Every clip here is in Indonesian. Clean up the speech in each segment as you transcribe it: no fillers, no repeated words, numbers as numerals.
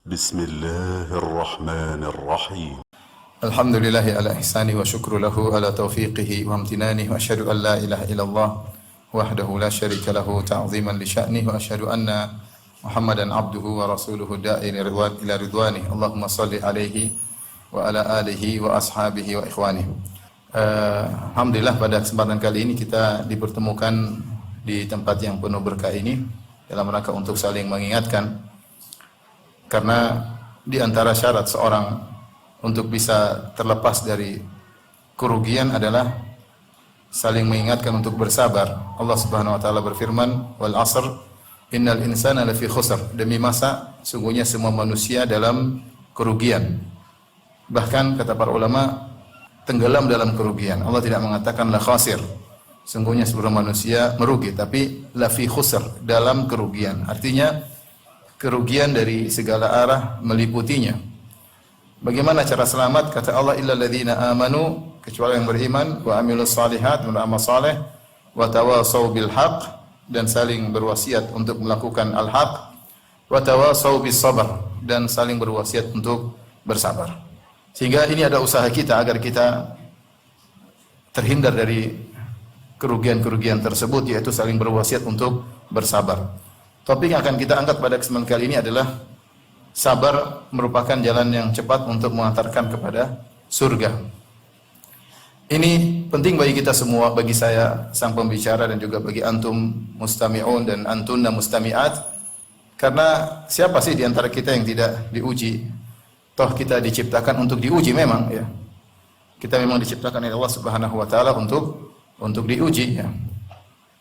بسم الله الرحمن الرحيم. الحمد لله على إحسانه وشكر له على توفيقه وامتنانه وأشهد أن لا إله إلا الله وحده لا شريك له تعظيما لشأنه وأشهد أن محمدا عبده ورسوله الداعي إلى رضوانه اللهم صل عليه وعلى آله وأصحابه وإخوانه. Alhamdulillah pada kesempatan kali ini kita dipertemukan di tempat yang penuh berkah ini dalam rangka untuk saling mengingatkan, karena di antara syarat seorang untuk bisa terlepas dari kerugian adalah saling mengingatkan untuk bersabar. Allah Subhanahu wa taala berfirman, "Wal 'asr innal insana lafi khusr." Demi masa sungguhnya semua manusia dalam kerugian. Bahkan kata para ulama, tenggelam dalam kerugian. Allah tidak mengatakan la khasir, sungguhnya seluruh manusia merugi, tapi la fi khusr, dalam kerugian. Artinya kerugian dari segala arah meliputinya. Bagaimana cara selamat? Kata Allah, illal ladzina amanu, kecuali yang beriman, wa amilus salihat, beramal saleh, wa tawasau bil haq, dan saling berwasiat untuk melakukan al-haq, wa tawasau bis sabr, dan saling berwasiat untuk bersabar. Sehingga ini ada usaha kita agar kita terhindar dari kerugian-kerugian tersebut, yaitu saling berwasiat untuk bersabar. Topik yang akan kita angkat pada kesempatan kali ini adalah sabar merupakan jalan yang cepat untuk mengantarkan kepada surga. Ini penting bagi kita semua, bagi saya sang pembicara dan juga bagi antum mustami'un dan antunna mustami'at. Karena siapa sih di antara kita yang tidak diuji? Toh kita diciptakan untuk diuji memang, ya. Kita memang diciptakan oleh Allah Subhanahu wa taala untuk diuji, ya.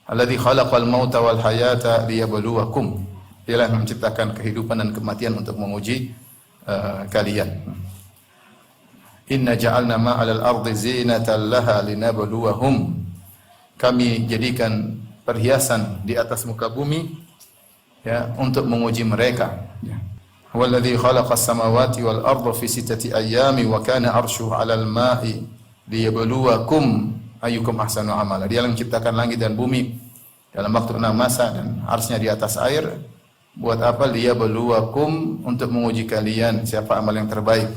Alladzi khalaqal mauta wal hayata liyabluwakum. Dialah yang menciptakan kehidupan dan kematian untuk menguji kalian. Inna ja'alna ma'alal ardi zinatan laha linabluwahum. Kami jadikan perhiasan di atas muka bumi, ya, untuk menguji mereka, ya. Walladzi khalaqas samawati wal arda fi sittati ayyamin wa kana 'arshuhu 'alal ma'i liyabluwakum ayyukum ahsanu amala. Dia yang menciptakan langit dan bumi dalam waktu 6 masa dan arsy-Nya di atas air. Buat apa? Liyabluwakum, untuk menguji kalian siapa amal yang terbaik.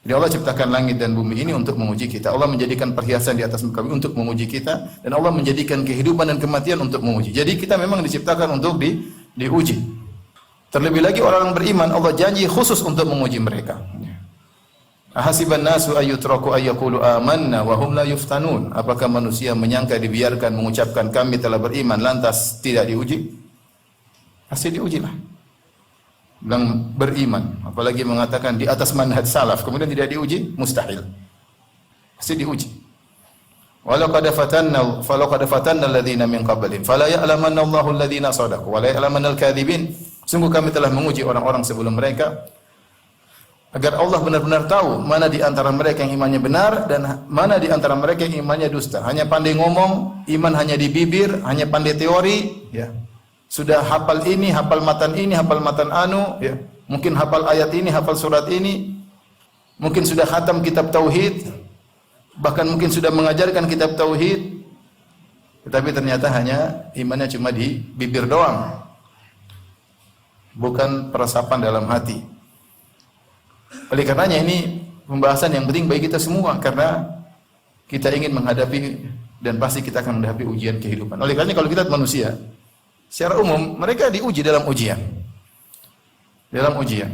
Jadi Allah ciptakan langit dan bumi ini untuk menguji kita. Allah menjadikan perhiasan di atas muka bumi untuk menguji kita, dan Allah menjadikan kehidupan dan kematian untuk menguji. Jadi kita memang diciptakan untuk diuji. Terlebih lagi orang beriman, Allah janji khusus untuk menguji mereka. Ahasiban nasu ayyutraku ayyaqulu amanna wa hum la yuftanun. Apakah manusia menyangka dibiarkan mengucapkan kami telah beriman lantas tidak diuji? Pasti diujilah. Bilang beriman, apalagi mengatakan di atas manhaj salaf, kemudian tidak diuji, mustahil. Pasti diuji. Walau qad fatanna alladziina min qablihim fala ya'lamanna Allahu alladziina shadaqu wa la ya'lamanna al-kadzibin. Sungguh kami telah menguji orang-orang sebelum mereka agar Allah benar-benar tahu mana di antara mereka yang imannya benar dan mana di antara mereka yang imannya dusta. Hanya pandai ngomong, iman hanya di bibir, hanya pandai teori, ya. Sudah hafal ini, hafal matan ini, hafal matan anu, ya. Mungkin hafal ayat ini, hafal surat ini. Mungkin sudah khatam kitab tauhid, bahkan mungkin sudah mengajarkan kitab tauhid. Tetapi ternyata hanya imannya cuma di bibir doang, bukan peresapan dalam hati. Oleh karenanya ini pembahasan yang penting bagi kita semua, karena kita ingin menghadapi dan pasti kita akan menghadapi ujian kehidupan. Oleh karenanya kalau kita manusia, secara umum mereka diuji dalam ujian. Dalam ujian.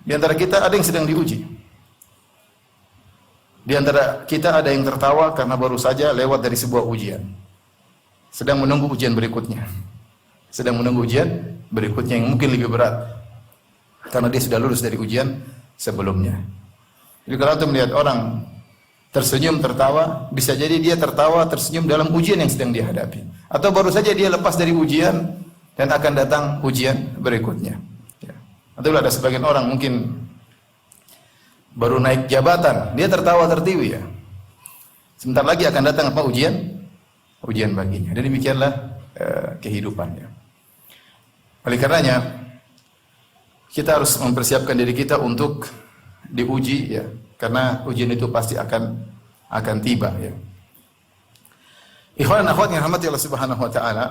Di antara kita ada yang sedang diuji. Di antara kita ada yang tertawa karena baru saja lewat dari sebuah ujian. Sedang menunggu ujian berikutnya. Sedang menunggu ujian berikutnya yang mungkin lebih berat, karena dia sudah lulus dari ujian sebelumnya. Jadi kalau kita melihat orang tersenyum, tertawa, bisa jadi dia tertawa, tersenyum dalam ujian yang sedang dihadapi. Atau baru saja dia lepas dari ujian dan akan datang ujian berikutnya. Ya. Atau ada sebagian orang mungkin baru naik jabatan, dia tertawa tertiwi, ya. Sebentar lagi akan datang apa? Ujian baginya. Dan demikianlah kehidupannya. Oleh karenanya kita harus mempersiapkan diri kita untuk diuji, ya, karena ujian itu pasti akan tiba, ya. Ikhwan dan akhwat yang dirahmati Allah Subhanahu wa taala,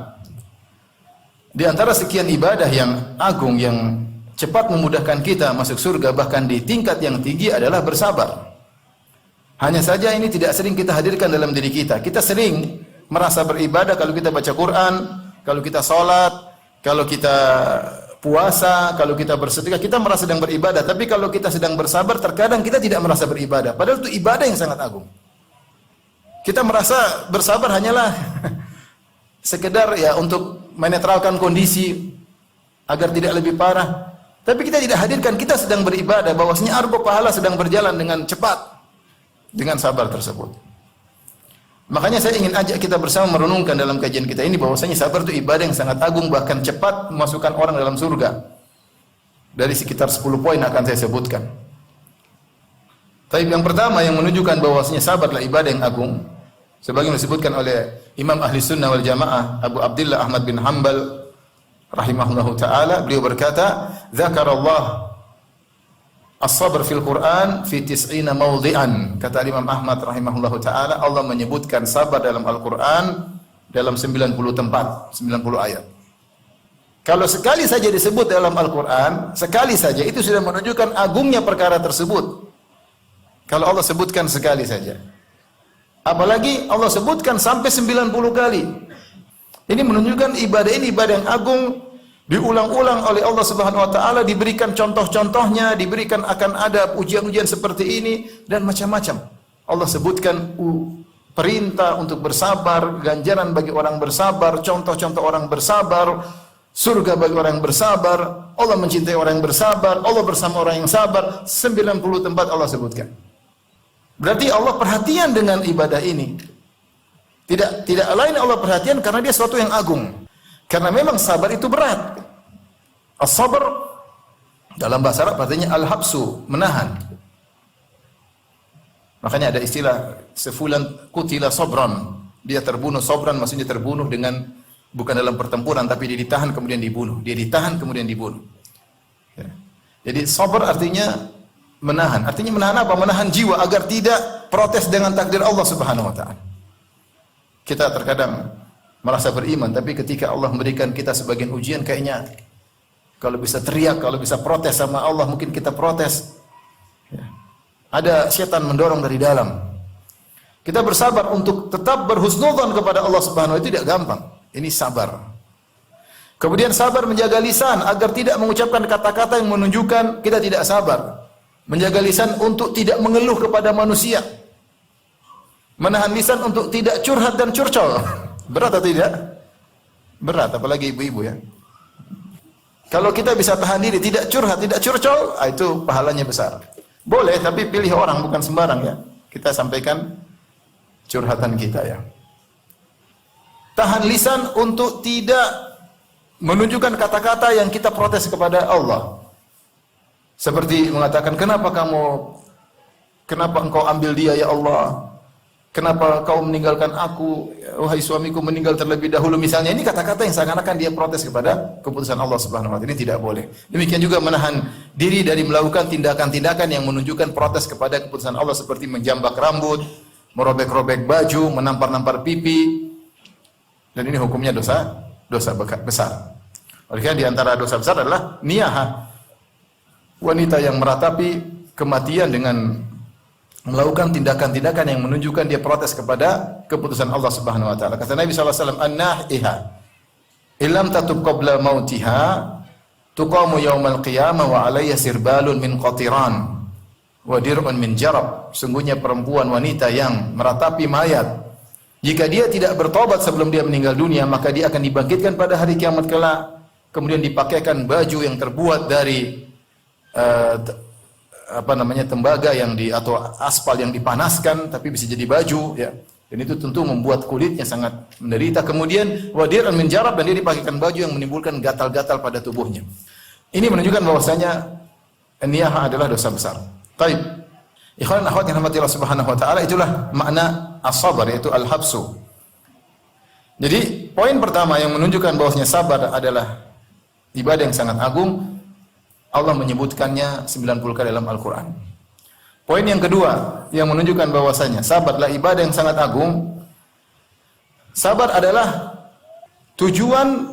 di antara sekian ibadah yang agung yang cepat memudahkan kita masuk surga bahkan di tingkat yang tinggi adalah bersabar. Hanya saja ini tidak sering kita hadirkan dalam diri kita. Kita sering merasa beribadah kalau kita baca Quran, kalau kita salat, kalau kita puasa, kalau kita bersedekah, kita merasa sedang beribadah. Tapi kalau kita sedang bersabar, terkadang kita tidak merasa beribadah. Padahal itu ibadah yang sangat agung. Kita merasa bersabar hanyalah sekedar ya untuk menetralkan kondisi agar tidak lebih parah. Tapi kita tidak hadirkan kita sedang beribadah, bahwasanya argo pahala sedang berjalan dengan cepat dengan sabar tersebut. Makanya saya ingin ajak kita bersama merenungkan dalam kajian kita ini bahwasanya sabar itu ibadah yang sangat agung, bahkan cepat memasukkan orang dalam surga. Dari sekitar 10 poin akan saya sebutkan. Tapi yang pertama yang menunjukkan bahwasanya sabar adalah ibadah yang agung, sebagaimana disebutkan oleh Imam Ahli Sunnah wal Jamaah Abu Abdullah Ahmad bin Hanbal rahimahullahu taala, beliau berkata, "Dzakarallah as-sabr fil Quran fi 90 mawdhi'an." Kata Imam Ahmad rahimahullahu taala, Allah menyebutkan sabar dalam Al-Qur'an dalam 90 tempat, 90 ayat. Kalau sekali saja disebut dalam Al-Qur'an, sekali saja itu sudah menunjukkan agungnya perkara tersebut. Kalau Allah sebutkan sekali saja. Apalagi Allah sebutkan sampai 90 kali. Ini menunjukkan ibadah ini ibadah yang agung, diulang-ulang oleh Allah Subhanahu wa taala, diberikan contoh-contohnya, diberikan akan ada ujian-ujian seperti ini dan macam-macam. Allah sebutkan perintah untuk bersabar, ganjaran bagi orang bersabar, contoh-contoh orang bersabar, surga bagi orang yang bersabar, Allah mencintai orang yang bersabar, Allah bersama orang yang sabar, 90 tempat Allah sebutkan. Berarti Allah perhatian dengan ibadah ini. Tidak lain Allah perhatian karena dia sesuatu yang agung. Karena memang sabar itu berat. As-sabr dalam bahasa Arab artinya al-habsu, menahan. Makanya ada istilah sefulan kutila sabran. Dia terbunuh, sabran maksudnya terbunuh dengan bukan dalam pertempuran tapi dia ditahan kemudian dibunuh. Dia ditahan kemudian dibunuh. Ya. Jadi sabar artinya menahan. Artinya menahan apa? Menahan jiwa agar tidak protes dengan takdir Allah Subhanahu wa taala. Kita terkadang merasa beriman, tapi ketika Allah memberikan kita sebagian ujian, kayaknya kalau bisa teriak, kalau bisa protes sama Allah, mungkin kita protes. Ya. Ada setan mendorong dari dalam. Kita bersabar untuk tetap berhusnudzon kepada Allah Subhanahu wa taala, itu tidak gampang. Ini sabar. Kemudian sabar menjaga lisan agar tidak mengucapkan kata-kata yang menunjukkan kita tidak sabar. Menjaga lisan untuk tidak mengeluh kepada manusia. Menahan lisan untuk tidak curhat dan curcol. Berat atau tidak? Berat, apalagi ibu-ibu ya. Kalau kita bisa tahan diri, tidak curhat, tidak curcol, itu pahalanya besar. Boleh, tapi pilih orang, bukan sembarang ya. Kita sampaikan curhatan kita ya. Tahan lisan untuk tidak menunjukkan kata-kata yang kita protes kepada Allah. Seperti mengatakan, kenapa engkau ambil dia ya Allah? Kenapa kau meninggalkan aku? Wahai suamiku meninggal terlebih dahulu. Misalnya ini kata-kata yang seakan-akan dia protes kepada keputusan Allah Subhanahu wa taala. Ini tidak boleh. Demikian juga menahan diri dari melakukan tindakan-tindakan yang menunjukkan protes kepada keputusan Allah seperti menjambak rambut, merobek-robek baju, menampar-nampar pipi. Dan ini hukumnya dosa besar. Oleh karena di antara dosa besar adalah niyahah. Wanita yang meratapi kematian dengan melakukan tindakan-tindakan yang menunjukkan dia protes kepada keputusan Allah Subhanahu wa taala. Kata Nabi sallallahu alaihi wasallam, "An-nahiha illam tatub qabla mautiha tuqamu yaumal qiyamah wa 'alayha sirbalun min qatiran wa dir'un min jarab." Sungguhnya perempuan wanita yang meratapi mayat, jika dia tidak bertobat sebelum dia meninggal dunia, maka dia akan dibangkitkan pada hari kiamat kelak, kemudian dipakaikan baju yang terbuat dari tembaga atau aspal yang dipanaskan tapi bisa jadi baju ya. Dan itu tentu membuat kulitnya sangat menderita. Kemudian wadir'an min jarab, dan dia dipakaikan baju yang menimbulkan gatal-gatal pada tubuhnya. Ini menunjukkan bahwasanya niyah adalah dosa besar. Baik. Ikhwan akhwat yang dirahmati Allah Subhanahu wa taala, itulah makna as-sabar, yaitu al-habsu. Jadi, poin pertama yang menunjukkan bahwasanya sabar adalah ibadah yang sangat agung, Allah menyebutkannya 90 kali dalam Al-Quran. Poin yang kedua yang menunjukkan bahwasanya sabar adalah ibadah yang sangat agung. Sabar adalah tujuan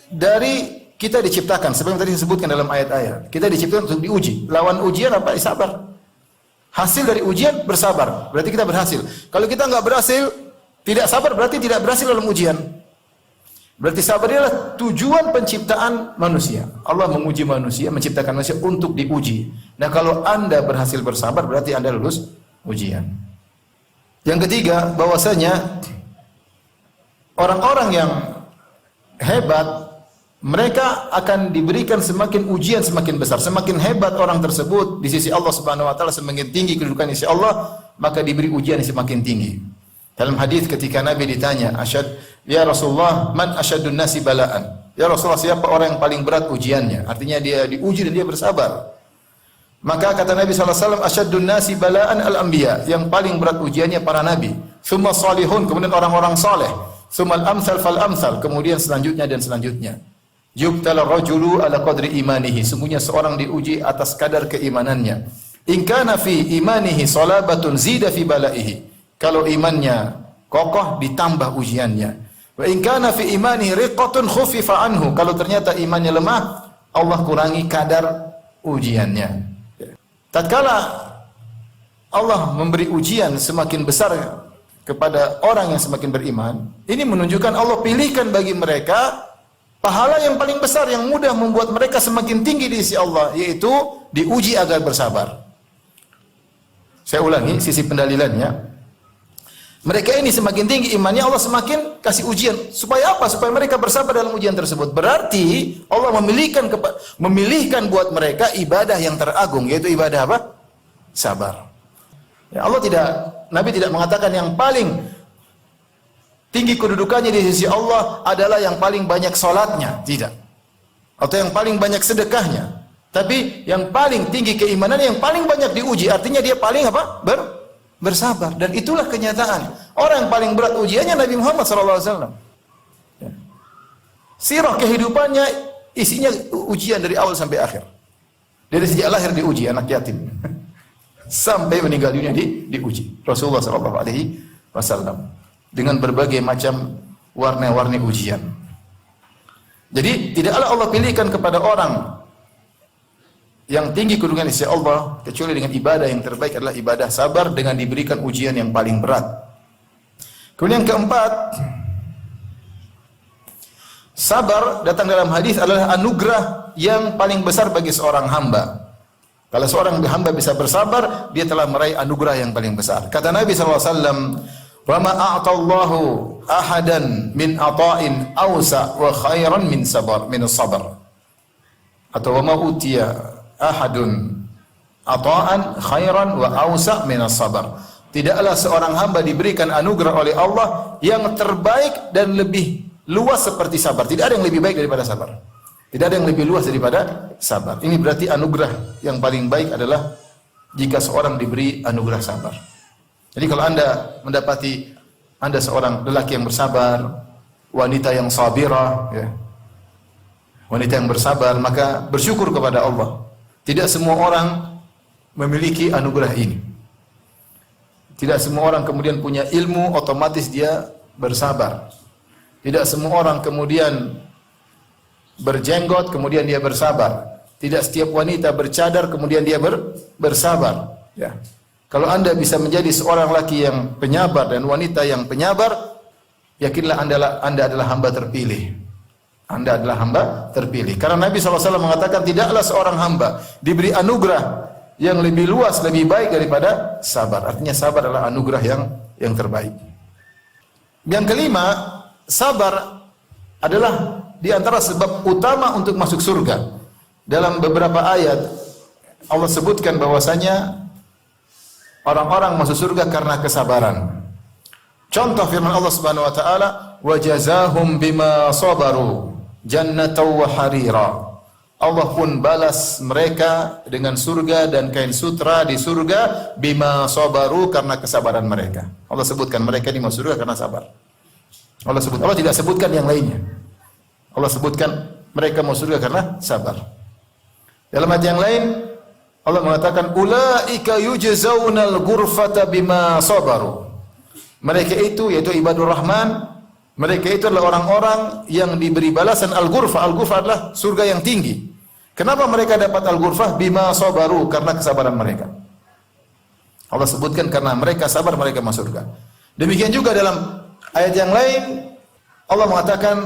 dari kita diciptakan, seperti yang tadi disebutkan dalam ayat-ayat. Kita diciptakan untuk diuji. Lawan ujian apa? Sabar. Hasil dari ujian bersabar. Berarti kita berhasil. Kalau kita nggak berhasil, tidak sabar, berarti tidak berhasil dalam ujian. Berarti sabar adalah tujuan penciptaan manusia. Allah menguji manusia, menciptakan manusia untuk diuji. Nah, kalau Anda berhasil bersabar, berarti Anda lulus ujian. Yang ketiga, bahwasanya orang-orang yang hebat, mereka akan diberikan semakin ujian semakin besar. Semakin hebat orang tersebut di sisi Allah Subhanahu wa taala, semakin tinggi kedudukan di sisi Allah, maka diberi ujian yang semakin tinggi. Dalam hadis ketika Nabi ditanya, "Ya Rasulullah, man asyadun nasi bala'an?" Ya Rasulullah, siapa orang yang paling berat ujiannya? Artinya dia diuji dan dia bersabar. Maka kata Nabi SAW, asyadun nasi bala'an al-anbiya. Yang paling berat ujiannya para nabi. Tsumma salihun, kemudian orang-orang saleh. Tsumma al-amsal fal-amsal, kemudian selanjutnya dan selanjutnya. Yubtala rajulu ala qadri imanihi. Sungguhnya seorang diuji atas kadar keimanannya. In kana fi imanihi salabatun zida fi bala'ihi. Kalau imannya kokoh, ditambah ujiannya. Wa in kana fi imanihi riqqatun khuffifa anhu. Kalau ternyata imannya lemah, Allah kurangi kadar ujiannya. Tatkala Allah memberi ujian semakin besar kepada orang yang semakin beriman, ini menunjukkan Allah pilihkan bagi mereka pahala yang paling besar yang mudah membuat mereka semakin tinggi di sisi Allah, yaitu diuji agar bersabar. Saya ulangi sisi pendalilannya. Mereka ini semakin tinggi imannya, Allah semakin kasih ujian. Supaya apa? Supaya mereka bersabar dalam ujian tersebut. Berarti Allah memilihkan buat mereka ibadah yang teragung, yaitu ibadah apa? Sabar. Ya, Nabi tidak mengatakan yang paling tinggi kedudukannya di sisi Allah adalah yang paling banyak salatnya, tidak. Atau yang paling banyak sedekahnya. Tapi yang paling tinggi keimanannya, yang paling banyak diuji, artinya dia paling apa? Bersabar. Dan itulah kenyataan. Orang yang paling berat ujiannya Nabi Muhammad SAW. Ya. Sirah kehidupannya isinya ujian dari awal sampai akhir. Dari sejak lahir diuji, anak yatim. Sampai meninggal dunia diuji. Rasulullah SAW. Dengan berbagai macam warna-warni ujian. Jadi tidaklah Allah pilihkan kepada orang yang tinggi kedudukan di sisi Allah kecuali dengan ibadah yang terbaik adalah ibadah sabar dengan diberikan ujian yang paling berat. Kemudian yang keempat, sabar datang dalam hadis adalah anugerah yang paling besar bagi seorang hamba. Kalau seorang hamba bisa bersabar, dia telah meraih anugerah yang paling besar. Kata Nabi SAW, "Wa ma a'tallahu ahadan min ata'in awsa wa khairan min sabar." Atau wa ma utiya ahadun ata'an khairan wa awsa' minas sabar. Tidaklah seorang hamba diberikan anugerah oleh Allah yang terbaik dan lebih luas seperti sabar. Tidak ada yang lebih baik daripada sabar. Tidak ada yang lebih luas daripada sabar. Ini berarti anugerah yang paling baik adalah jika seorang diberi anugerah sabar. Jadi kalau Anda mendapati Anda seorang lelaki yang bersabar, wanita yang sabirah, ya, wanita yang bersabar, maka bersyukur kepada Allah. Tidak semua orang memiliki anugerah ini. Tidak semua orang kemudian punya ilmu, otomatis dia bersabar. Tidak semua orang kemudian berjenggot, kemudian dia bersabar. Tidak setiap wanita bercadar, kemudian dia bersabar. Ya. Kalau Anda bisa menjadi seorang laki yang penyabar dan wanita yang penyabar, yakinlah Anda adalah hamba terpilih. Anda adalah hamba terpilih. Karena Nabi SAW mengatakan tidaklah seorang hamba diberi anugerah yang lebih luas, lebih baik daripada sabar. Artinya sabar adalah anugerah yang terbaik. Yang kelima, sabar adalah di antara sebab utama untuk masuk surga. Dalam beberapa ayat Allah sebutkan bahwasanya orang-orang masuk surga karena kesabaran. Contoh firman Allah Subhanahu wa taala, "Wa jazahum bima sabaru jannatan wa harira." Allah pun balas mereka dengan surga dan kain sutra di surga bima sabaru, karena kesabaran mereka. Allah sebutkan mereka ini masuk surga karena sabar. Allah tidak sebutkan yang lainnya. Allah sebutkan mereka masuk surga karena sabar. Dalam ayat yang lain Allah mengatakan ulaika yujzaunal ghurfata bima sabaru. Mereka itu yaitu ibadur rahman Mereka itu adalah orang-orang yang diberi balasan al-ghurfah. Al-ghurfah adalah surga yang tinggi. Kenapa mereka dapat al-ghurfah? Bima sabaru, karena kesabaran mereka. Allah sebutkan karena mereka sabar mereka masuk surga. Demikian juga dalam ayat yang lain Allah mengatakan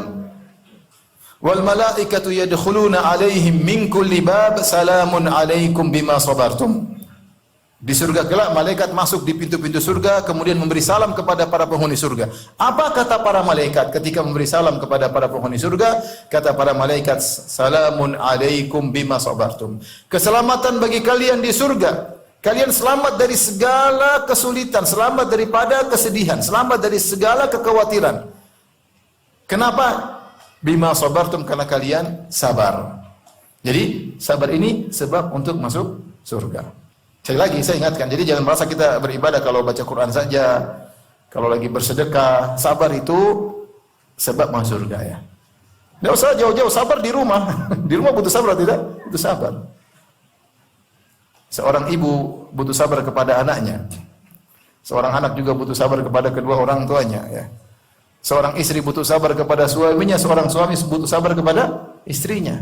wal malaikatu yadkhuluna alaihim min kulli bab salamun alaikum bima sabartum. Di surga kelak malaikat masuk di pintu-pintu surga kemudian memberi salam kepada para penghuni surga. Apa kata para malaikat ketika memberi salam kepada para penghuni surga? Kata para malaikat, salamun alaikum bima sabartum. Keselamatan bagi kalian di surga. Kalian selamat dari segala kesulitan, selamat daripada kesedihan, selamat dari segala kekhawatiran. Kenapa? Bima sabartum, karena kalian sabar. Jadi sabar ini sebab untuk masuk surga. Sekali lagi saya ingatkan, jadi jangan merasa kita beribadah kalau baca Quran saja, kalau lagi bersedekah. Sabar itu sebab masuk surga ya. Tidak usah jauh-jauh, sabar di rumah. Di rumah butuh sabar atau tidak? Butuh sabar. Seorang ibu butuh sabar kepada anaknya. Seorang anak juga butuh sabar kepada kedua orang tuanya ya. Seorang istri butuh sabar kepada suaminya, seorang suami butuh sabar kepada istrinya.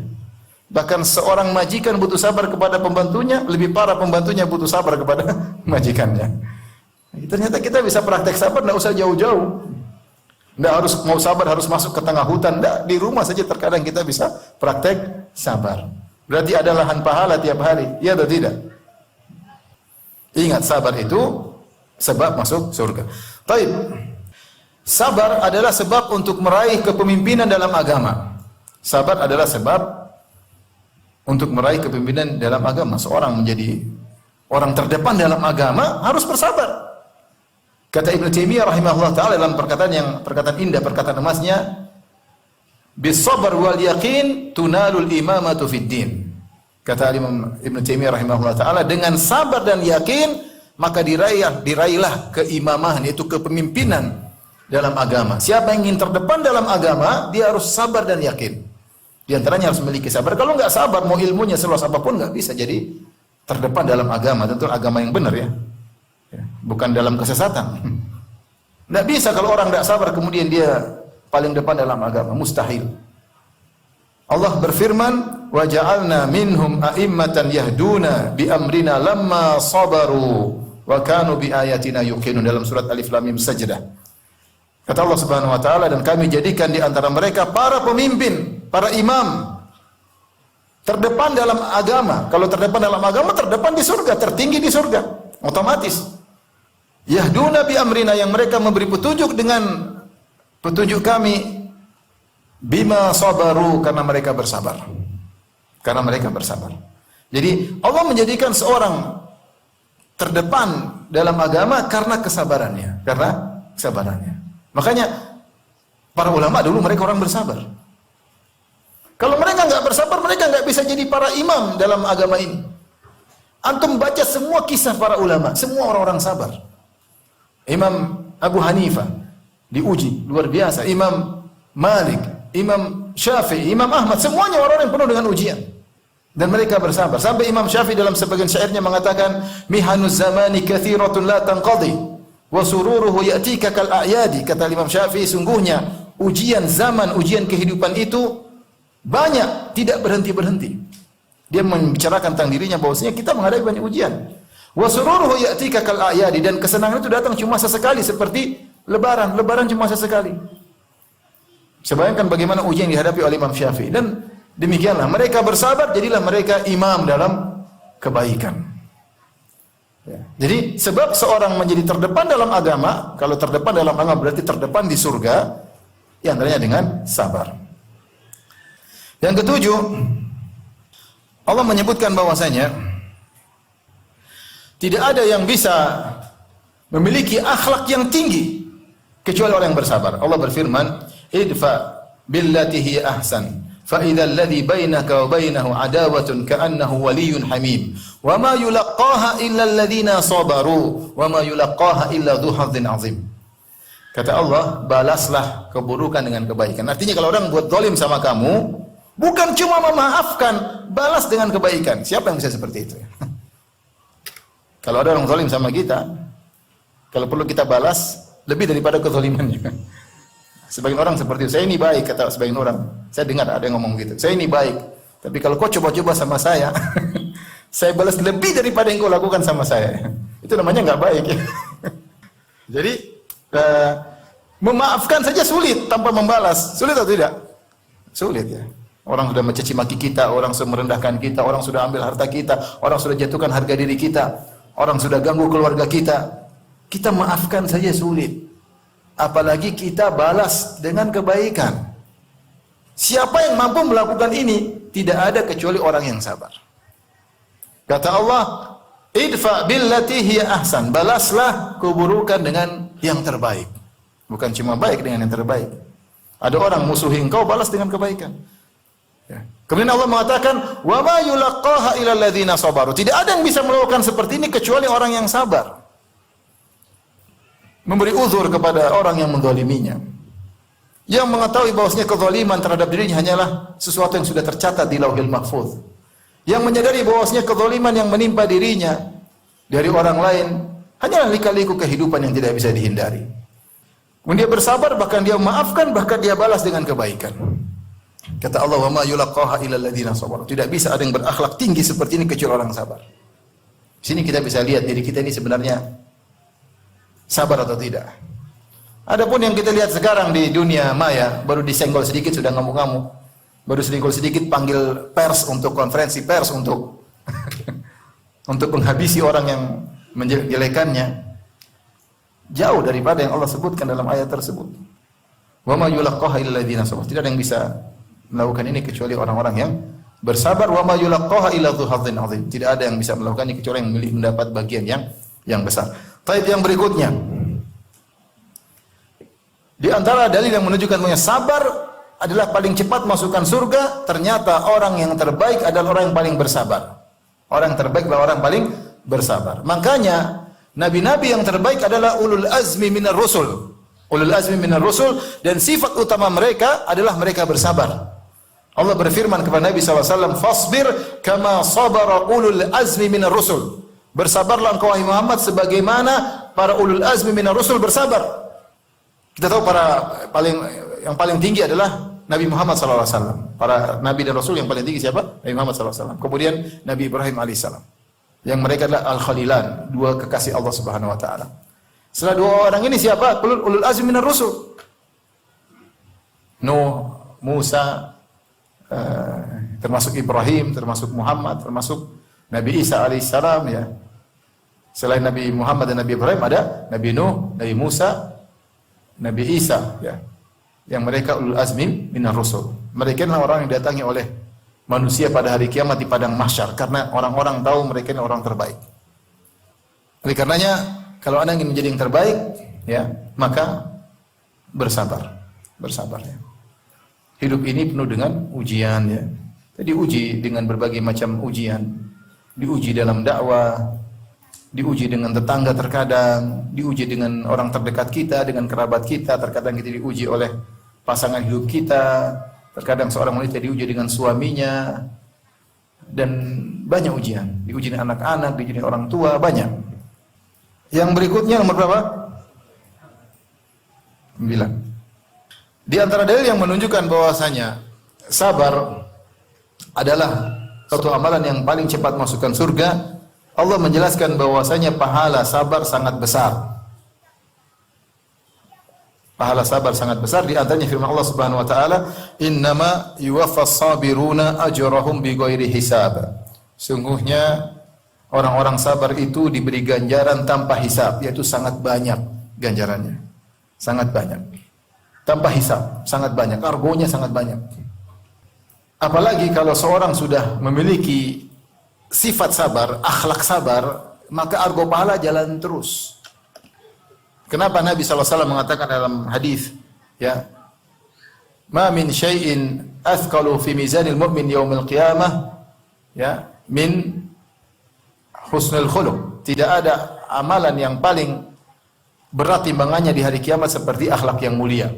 Bahkan seorang majikan butuh sabar kepada pembantunya, lebih parah pembantunya butuh sabar kepada majikannya. Ternyata kita bisa praktek sabar, tidak usah jauh-jauh. Tidak harus mau sabar harus masuk ke tengah hutan, tidak, di rumah saja terkadang kita bisa praktek sabar. Berarti ada lahan pahala tiap hari, iya atau tidak? Ingat, sabar itu sebab masuk surga. Baik. Sabar adalah sebab untuk meraih kepemimpinan dalam agama. Sabar adalah sebab untuk meraih kepemimpinan dalam agama. Seorang menjadi orang terdepan dalam agama harus bersabar. Kata Ibnu Taimiyah rahimahullah taala dalam perkataan indah, perkataan emasnya, bis-sabr wal yaqin tunalul imamatu fid din. Kata Imam Ibnu Taimiyah rahimahullah taala, dengan sabar dan yakin maka diraihlah keimamahan, yaitu kepemimpinan dalam agama. Siapa yang ingin terdepan dalam agama, dia harus sabar dan yakin. Di antaranya harus memiliki sabar. Kalau nggak sabar, mau ilmunya seluas apapun nggak bisa jadi terdepan dalam agama. Tentu agama yang benar ya, bukan dalam kesesatan. Nggak bisa kalau orang nggak sabar kemudian dia paling depan dalam agama, mustahil. Allah berfirman, wa ja'alna minhum a'immatan yahduna bi amrina lamma sabaru wa kanu bi ayatina yuqinun, dalam surat Alif Lam Mim Sajdah. Kata Allah Subhanahu wa taala, dan kami jadikan di antara mereka para pemimpin, para imam terdepan dalam agama. Kalau terdepan dalam agama, terdepan di surga, tertinggi di surga, otomatis. Yahduna bi amrina, yang mereka memberi petunjuk dengan petunjuk kami, bima sabaru, karena mereka bersabar. Karena mereka bersabar. Jadi Allah menjadikan seorang terdepan dalam agama karena kesabarannya, karena kesabarannya. Makanya para ulama dulu mereka orang bersabar. Kalau mereka nggak bersabar, mereka nggak bisa jadi para imam dalam agama ini. Antum baca semua kisah para ulama, semua orang-orang sabar. Imam Abu Hanifah diuji luar biasa, Imam Malik, Imam Syafi'i, Imam Ahmad, semuanya orang yang penuh dengan ujian. Dan mereka bersabar. Sampai Imam Syafi'i dalam sebagian syairnya mengatakan, mihanuz zamani kathiratun la tanqadi wa sururuhu ya'tika kal a'yadi. Kata Imam Syafi'i, sungguhnya ujian zaman, ujian kehidupan itu banyak, tidak berhenti-berhenti. Dia membicarakan tentang dirinya bahwasanya kita menghadapi banyak ujian. Wa sururuhu ya'tika kal a'yadi, dan kesenangan itu datang cuma sesekali, seperti lebaran. Lebaran cuma sesekali. Sebayangkan bagaimana ujian yang dihadapi oleh Imam Syafi'i. Dan demikianlah mereka bersabar, jadilah mereka imam dalam kebaikan. Ya. Jadi sebab seorang menjadi terdepan dalam agama, kalau terdepan dalam agama berarti terdepan di surga, yang antaranya dengan sabar. Yang ketujuh, Allah menyebutkan bahwasanya tidak ada yang bisa memiliki akhlak yang tinggi kecuali orang yang bersabar. Allah berfirman, idfa billati hiya ahsan fa idzal ladzi bainaka wa bainahu adawatun ka'annahu waliyyun hamim wa ma yulaqqaha illa alladziina sabaru wa ma yulaqqaha illa dzu hazzin azim. Kata Allah, balaslah keburukan dengan kebaikan. Artinya kalau orang buat zalim sama kamu, bukan cuma memaafkan, balas dengan kebaikan. Siapa yang bisa seperti itu? Kalau ada orang zalim sama kita, kalau perlu kita balas lebih daripada kezalimannya. Sebagian orang seperti itu. Saya ini baik, kata sebagian orang. Saya dengar ada yang ngomong gitu. Saya ini baik, tapi kalau kau coba-coba sama saya, saya balas lebih daripada yang kau lakukan sama saya. Itu namanya nggak baik. Ya. Jadi memaafkan saja sulit tanpa membalas. Sulit atau tidak? Sulit ya. Orang sudah mencaci maki kita, orang sudah merendahkan kita, orang sudah ambil harta kita, orang sudah jatuhkan harga diri kita, orang sudah ganggu keluarga kita. Kita maafkan saja sulit. Apalagi kita balas dengan kebaikan. Siapa yang mampu melakukan ini? Tidak ada kecuali orang yang sabar. Kata Allah, idfa billati hiya ahsan. Balaslah keburukan dengan yang terbaik. Bukan cuma baik dengan yang terbaik. Ada orang musuhi engkau, balas dengan kebaikan. Ya. Kemudian Allah mengatakan, wa ma yulaqqaha illa alladziina sabaru. Tidak ada yang bisa melakukan seperti ini kecuali orang yang sabar. Memberi uzur kepada orang yang menzaliminya. Yang mengetahui bahwasanya kezaliman terhadap dirinya hanyalah sesuatu yang sudah tercatat di Lauhil Mahfuz. Yang menyadari bahwasanya kezaliman yang menimpa dirinya dari orang lain hanyalah lika-liku kehidupan yang tidak bisa dihindari. Kemudian dia bersabar, bahkan dia memaafkan, bahkan dia balas dengan kebaikan. Kata Allah, wa ma yulaqqaha illa alladziina sabaru. Tidak bisa ada yang berakhlak tinggi seperti ini kecuali orang sabar. Di sini kita bisa lihat diri kita ini sebenarnya sabar atau tidak. Adapun yang kita lihat sekarang di dunia maya, baru disenggol sedikit sudah ngamuk-ngamuk. Baru senggol sedikit panggil pers untuk konferensi pers untuk untuk menghabisi orang yang menjelekannya. Jauh daripada yang Allah sebutkan dalam ayat tersebut. Wa ma yulaqqaha illa alladziina sabaru. Tidak ada yang bisa melakukan ini kecuali orang-orang yang bersabar. Wa ma yulaqqaha illa dzu hadzin 'adzim. Tidak ada yang bisa melakukannya kecuali yang mendapat bagian yang besar. Taib yang berikutnya. Di antara dalil yang menunjukkan bahwa sabar adalah paling cepat masukkan surga, ternyata orang yang terbaik adalah orang yang paling bersabar. Orang yang terbaik adalah orang yang paling bersabar. Makanya nabi-nabi yang terbaik adalah ulul azmi minar rusul. Ulul azmi minar rusul, dan sifat utama mereka adalah mereka bersabar. Allah berfirman kepada Nabi SAW, fasbir kama sabara ulul azmi minar rusul. Bersabarlah engkau wahai Muhammad sebagaimana para ulul azmi minar rusul bersabar. Kita tahu yang paling tinggi adalah Nabi Muhammad SAW. Para nabi dan rasul yang paling tinggi siapa? Nabi Muhammad SAW. Kemudian Nabi Ibrahim AS. Yang mereka adalah Al-Khalilan, dua kekasih Allah Subhanahu Wa Taala. Setelah dua orang ini siapa? Ulul azmi minar rusul. Nuh, Musa, termasuk Ibrahim, termasuk Muhammad, termasuk Nabi Isa alaihissalam ya. Selain Nabi Muhammad dan Nabi Ibrahim ada Nabi Nuh, Nabi Musa, Nabi Isa ya. Yang mereka ulul azmi minar rusul. Mereka adalah orang yang didatangi oleh manusia pada hari kiamat di padang mahsyar karena orang-orang tahu mereka adalah orang terbaik. Oleh karenanya kalau Anda ingin menjadi yang terbaik ya, maka bersabar. Bersabar ya. Hidup ini penuh dengan ujian ya. Diuji dengan berbagai macam ujian. Diuji dalam dakwah, diuji dengan tetangga terkadang, diuji dengan orang terdekat kita, dengan kerabat kita, terkadang kita diuji oleh pasangan hidup kita, terkadang seorang wanita diuji dengan suaminya, dan banyak ujian. Diuji dengan anak-anak, diuji dengan orang tua, banyak. Yang berikutnya nomor berapa? 9. Di antara dalil yang menunjukkan bahwasanya sabar adalah satu amalan yang paling cepat masukkan surga. Allah menjelaskan bahwasanya pahala sabar sangat besar. Pahala sabar sangat besar. Di antaranya firman Allah Subhanahu wa taala, "Innama yuwaffas sabiruna ajrahum bighairi hisab." Sungguhnya orang-orang sabar itu diberi ganjaran tanpa hisab, yaitu sangat banyak ganjarannya. Sangat banyak. Tanpa hisab, sangat banyak. Argonya sangat banyak. Apalagi kalau seorang sudah memiliki sifat sabar, akhlak sabar, maka argo pahala jalan terus. Kenapa Nabi SAW mengatakan dalam hadis, ya, ma min syai'in athqalu fi mizanil mu'min yaumil qiyamah, ya, min husnul khuluq. Tidak ada amalan yang paling berat timbangannya di hari kiamat seperti akhlak yang mulia.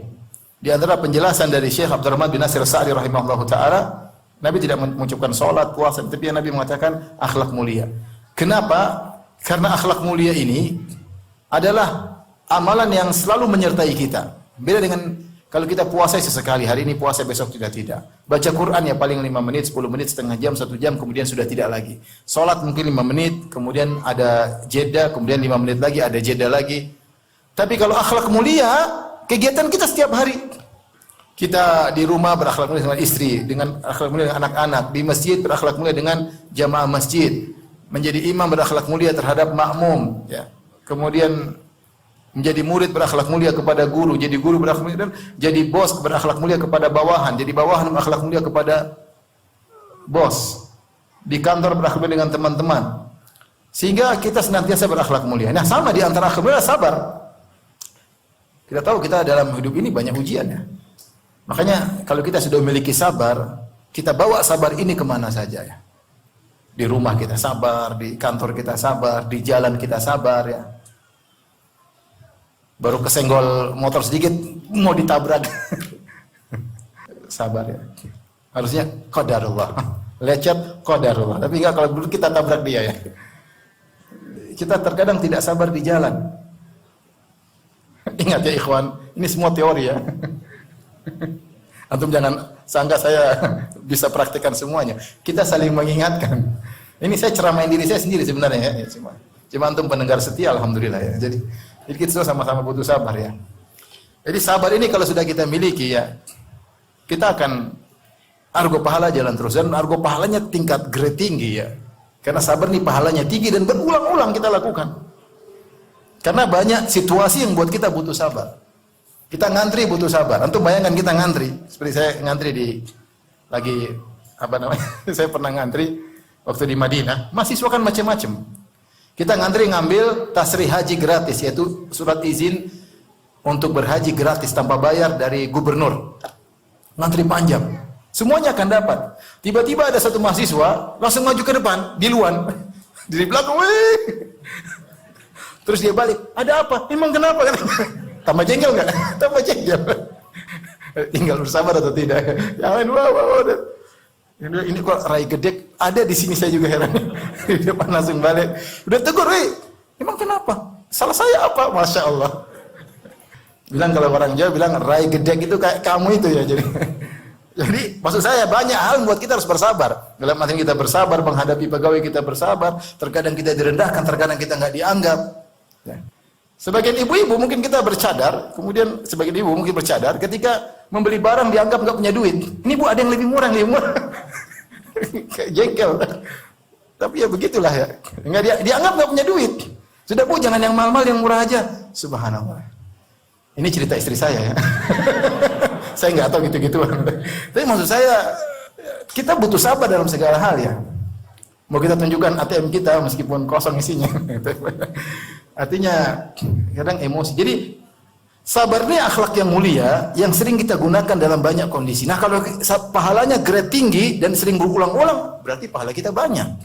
Di antara penjelasan dari Syekh Abdurrahman bin Nasir Sa'di rahimahullahu taala, Nabi tidak mengucapkan salat, puasa, tapi Nabi mengatakan akhlak mulia. Kenapa? Karena akhlak mulia ini adalah amalan yang selalu menyertai kita. Beda dengan Kalau kita puasa sesekali, hari ini puasa, besok tidak. Baca Quran ya paling 5 menit, 10 menit, setengah jam, 1 jam, kemudian sudah tidak lagi. Salat mungkin 5 menit, kemudian ada jeda, kemudian 5 menit lagi, ada jeda lagi. Tapi kalau akhlak mulia, kegiatan kita setiap hari. Kita di rumah berakhlak mulia dengan istri, dengan akhlak mulia dengan anak-anak, di masjid berakhlak mulia dengan jamaah masjid, menjadi imam berakhlak mulia terhadap makmum, ya. Kemudian menjadi murid berakhlak mulia kepada guru, jadi guru berakhlak mulia, dan jadi bos berakhlak mulia kepada bawahan, jadi bawahan berakhlak mulia kepada bos. Di kantor berakhlak mulia dengan teman-teman. Sehingga kita senantiasa berakhlak mulia. Nah, sama di antara akhlak mulia sabar. Kita tahu kita dalam hidup ini banyak ujian ya. Makanya kalau kita sudah memiliki sabar, kita bawa sabar ini kemana saja ya. Di rumah kita sabar, di kantor kita sabar, di jalan kita sabar ya. Baru kesenggol motor sedikit mau ditabrak. Sabar ya. Harusnya qadarullah. Lecet qadarullah. Tapi enggak kalau dulu kita tabrak dia ya. Kita terkadang tidak sabar di jalan. Ingat ya ikhwan, ini semua teori ya. Antum jangan sangka saya bisa praktikkan semuanya. Kita saling mengingatkan. Ini saya ceramain diri saya sendiri sebenarnya ya. Cuma antum pendengar setia alhamdulillah ya. Jadi kita sama-sama butuh sabar ya. Jadi sabar ini kalau sudah kita miliki ya, kita akan argo pahala jalan terus, dan argo pahalanya tingkat grade tinggi ya. Karena sabar ini pahalanya tinggi dan berulang-ulang kita lakukan. Karena banyak situasi yang buat kita butuh sabar. Kita ngantri butuh sabar. Antum bayangkan kita ngantri, seperti saya ngantri lagi apa namanya? Saya pernah ngantri waktu di Madinah, mahasiswa kan macam-macam. Kita ngantri ngambil tasrih haji gratis, yaitu surat izin untuk berhaji gratis tanpa bayar dari gubernur. Ngantri panjang. Semuanya akan dapat. Tiba-tiba ada satu mahasiswa langsung maju ke depan, diluan. Di belakang, wih. Terus dia balik, ada apa? Emang kenapa? Tambah jengkel nggak? Tambah jengkel. Tinggal bersabar atau tidak? Jangan wow. Ini kok rai gede ada di sini, saya juga heran. Di depan langsung balik. Udah tegur, emang kenapa? Salah saya apa? Masya Allah. Bilang kalau orang Jawa bilang rai gede itu kayak kamu itu ya. Jadi maksud saya banyak hal buat kita harus bersabar. Dalam arti kita bersabar menghadapi pegawai, kita bersabar. Terkadang kita direndahkan, terkadang kita nggak dianggap. Ya. Sebagian ibu-ibu mungkin kita bercadar, kemudian sebagian ibu mungkin bercadar ketika membeli barang dianggap nggak punya duit. Ini bu ada yang lebih murah. Kayak jengkel. Tapi ya begitulah ya. Nggak dianggap nggak punya duit. Sudah bu jangan yang mahal-mahal, yang murah aja. Subhanallah. Ini cerita istri saya ya. Saya nggak tahu gitu-gitu. Tapi maksud saya kita butuh sabar dalam segala hal ya. Mau kita tunjukkan ATM kita meskipun kosong isinya. Artinya kadang emosi. Jadi sabar ini akhlak yang mulia yang sering kita gunakan dalam banyak kondisi. Nah, kalau pahalanya grade tinggi dan sering berulang-ulang, berarti pahala kita banyak.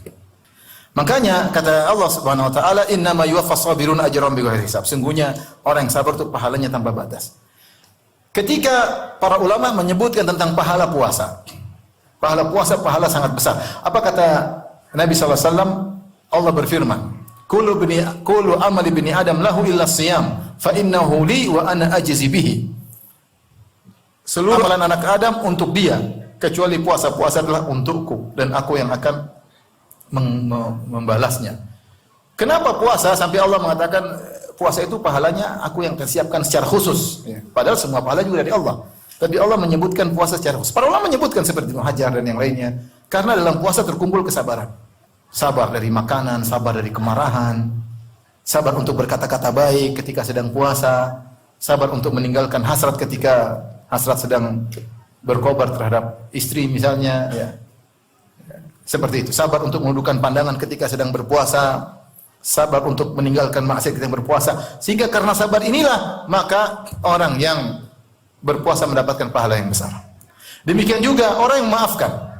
Makanya kata Allah Subhanahu wa taala, "Innama yuwaffas sabirun ajrahum bighairi hisab." Sungguhnya orang yang sabar itu pahalanya tanpa batas. Ketika para ulama menyebutkan tentang pahala puasa. Pahala puasa pahala sangat besar. Apa kata Nabi sallallahu alaihi wasallam? Allah berfirman, Kullu amali bini Adam lahu illa siyam fa innahu li wa ana ajzi bihi. Seluruh amalan anak Adam untuk dia kecuali puasa. Puasa adalah untukku dan aku yang akan membalasnya. Kenapa puasa? Sampai Allah mengatakan puasa itu pahalanya aku yang tersiapkan secara khusus. Ya. Padahal semua pahala juga dari Allah. Tapi Allah menyebutkan puasa secara khusus. Para ulama menyebutkan seperti Ibnu Hajar dan yang lainnya. Karena dalam puasa terkumpul kesabaran. Sabar dari makanan, sabar dari kemarahan, sabar untuk berkata-kata baik ketika sedang puasa, sabar untuk meninggalkan hasrat ketika hasrat sedang berkobar terhadap istri misalnya, ya. Seperti itu. Sabar untuk menundukkan pandangan ketika sedang berpuasa, sabar untuk meninggalkan maksiat ketika berpuasa. Sehingga karena sabar inilah maka orang yang berpuasa mendapatkan pahala yang besar. Demikian juga orang yang memaafkan,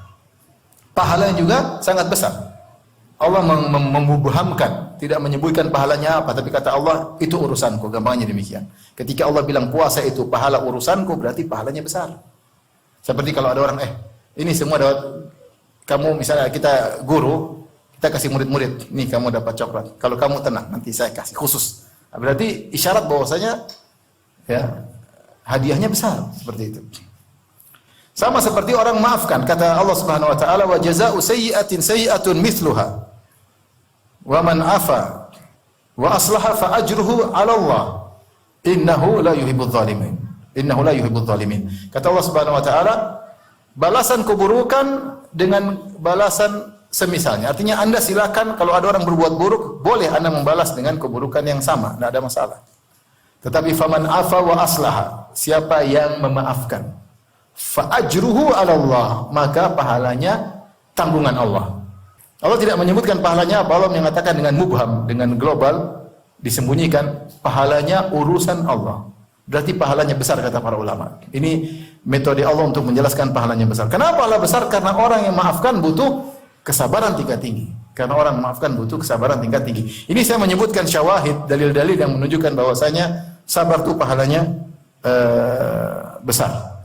pahalanya juga sangat besar. Allah membuhamkan, tidak menyebutkan pahalanya apa, tapi kata Allah, itu urusanku, gampangnya demikian. Ketika Allah bilang puasa itu pahala urusanku, berarti pahalanya besar. Seperti kalau ada orang, ini semua dapat, kamu misalnya kita guru, kita kasih murid-murid, nih kamu dapat coklat. Kalau kamu tenang, nanti saya kasih khusus. Berarti isyarat bahwasanya, ya, hadiahnya besar seperti itu. Sama seperti orang memaafkan, kata Allah Subhanahu wa taala, wa jazaa'u sayyi'atin sayyi'atun mithluha. Wa man afa wa aslaha fa ajruhu 'ala Allah. Innahu la yuhibbudz zalimin. Innahu la yuhibbudz zalimin. Kata Allah Subhanahu wa taala, balasan keburukan dengan balasan semisalnya. Artinya Anda silakan kalau ada orang berbuat buruk, boleh Anda membalas dengan keburukan yang sama, tidak ada masalah. Tetapi faman afa wa aslaha, siapa yang memaafkan, fa ajruhu 'ala Allah, maka pahalanya tanggungan Allah. Allah tidak menyebutkan pahalanya apa, Allah mengatakan dengan mubham, dengan global, disembunyikan, pahalanya urusan Allah. Berarti pahalanya besar kata para ulama. Ini metode Allah untuk menjelaskan pahalanya besar. Kenapa pahala besar? Karena orang yang maafkan butuh kesabaran tingkat tinggi. Karena orang memaafkan butuh kesabaran tingkat tinggi. Ini saya menyebutkan syawahid, dalil-dalil yang menunjukkan bahwasanya sabar itu pahalanya besar.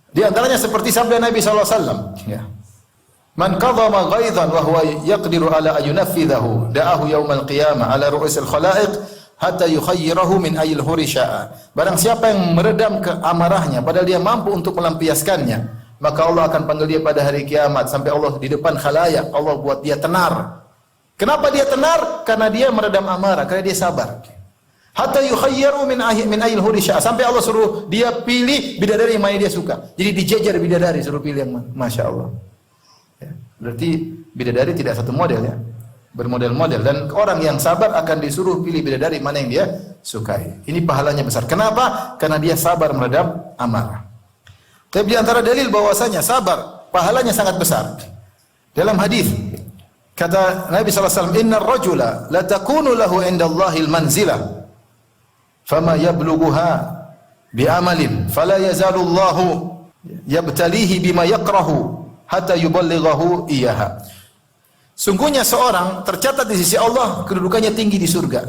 Di antaranya seperti sabda Nabi sallallahu alaihi wasallam, ya. Man qadhama ghaidhan wa huwa yaqdiru ala ayunafidhahu da'ahu yaumal qiyamah ala ru'usil khalaiq hatta yukhayyirahu min ayil huri sya'a. Barang siapa yang meredam amarahnya padahal dia mampu untuk melampiaskannya, maka Allah akan panggil dia pada hari kiamat sampai Allah di depan khalayak, Allah buat dia tenar. Kenapa dia tenar? Karena dia meredam amarah, karena dia sabar. Hatta yukhayyiru min ayil huri sya'a, sampai Allah suruh dia pilih bidadari yang mana dia suka. Jadi dijejer bidadari, suruh pilih yang mana. Masya Allah. Berarti bidadari tidak satu model, ya, bermodel-model, dan orang yang sabar akan disuruh pilih bidadari mana yang dia sukai. Ini pahalanya besar. Kenapa? Karena dia sabar meredam amarah. Tapi di antara dalil bahwasanya sabar pahalanya sangat besar. Dalam hadis kata Nabi sallallahu alaihi wasallam, "Innar rajula la takunu lahu indallahil manzilah fama yablughuha bi amalin fala yazalullahu yabtalihi bima yakrahu hatta yuballighahu iyyaha." Sungguhnya seorang tercatat di sisi Allah kedudukannya tinggi di surga.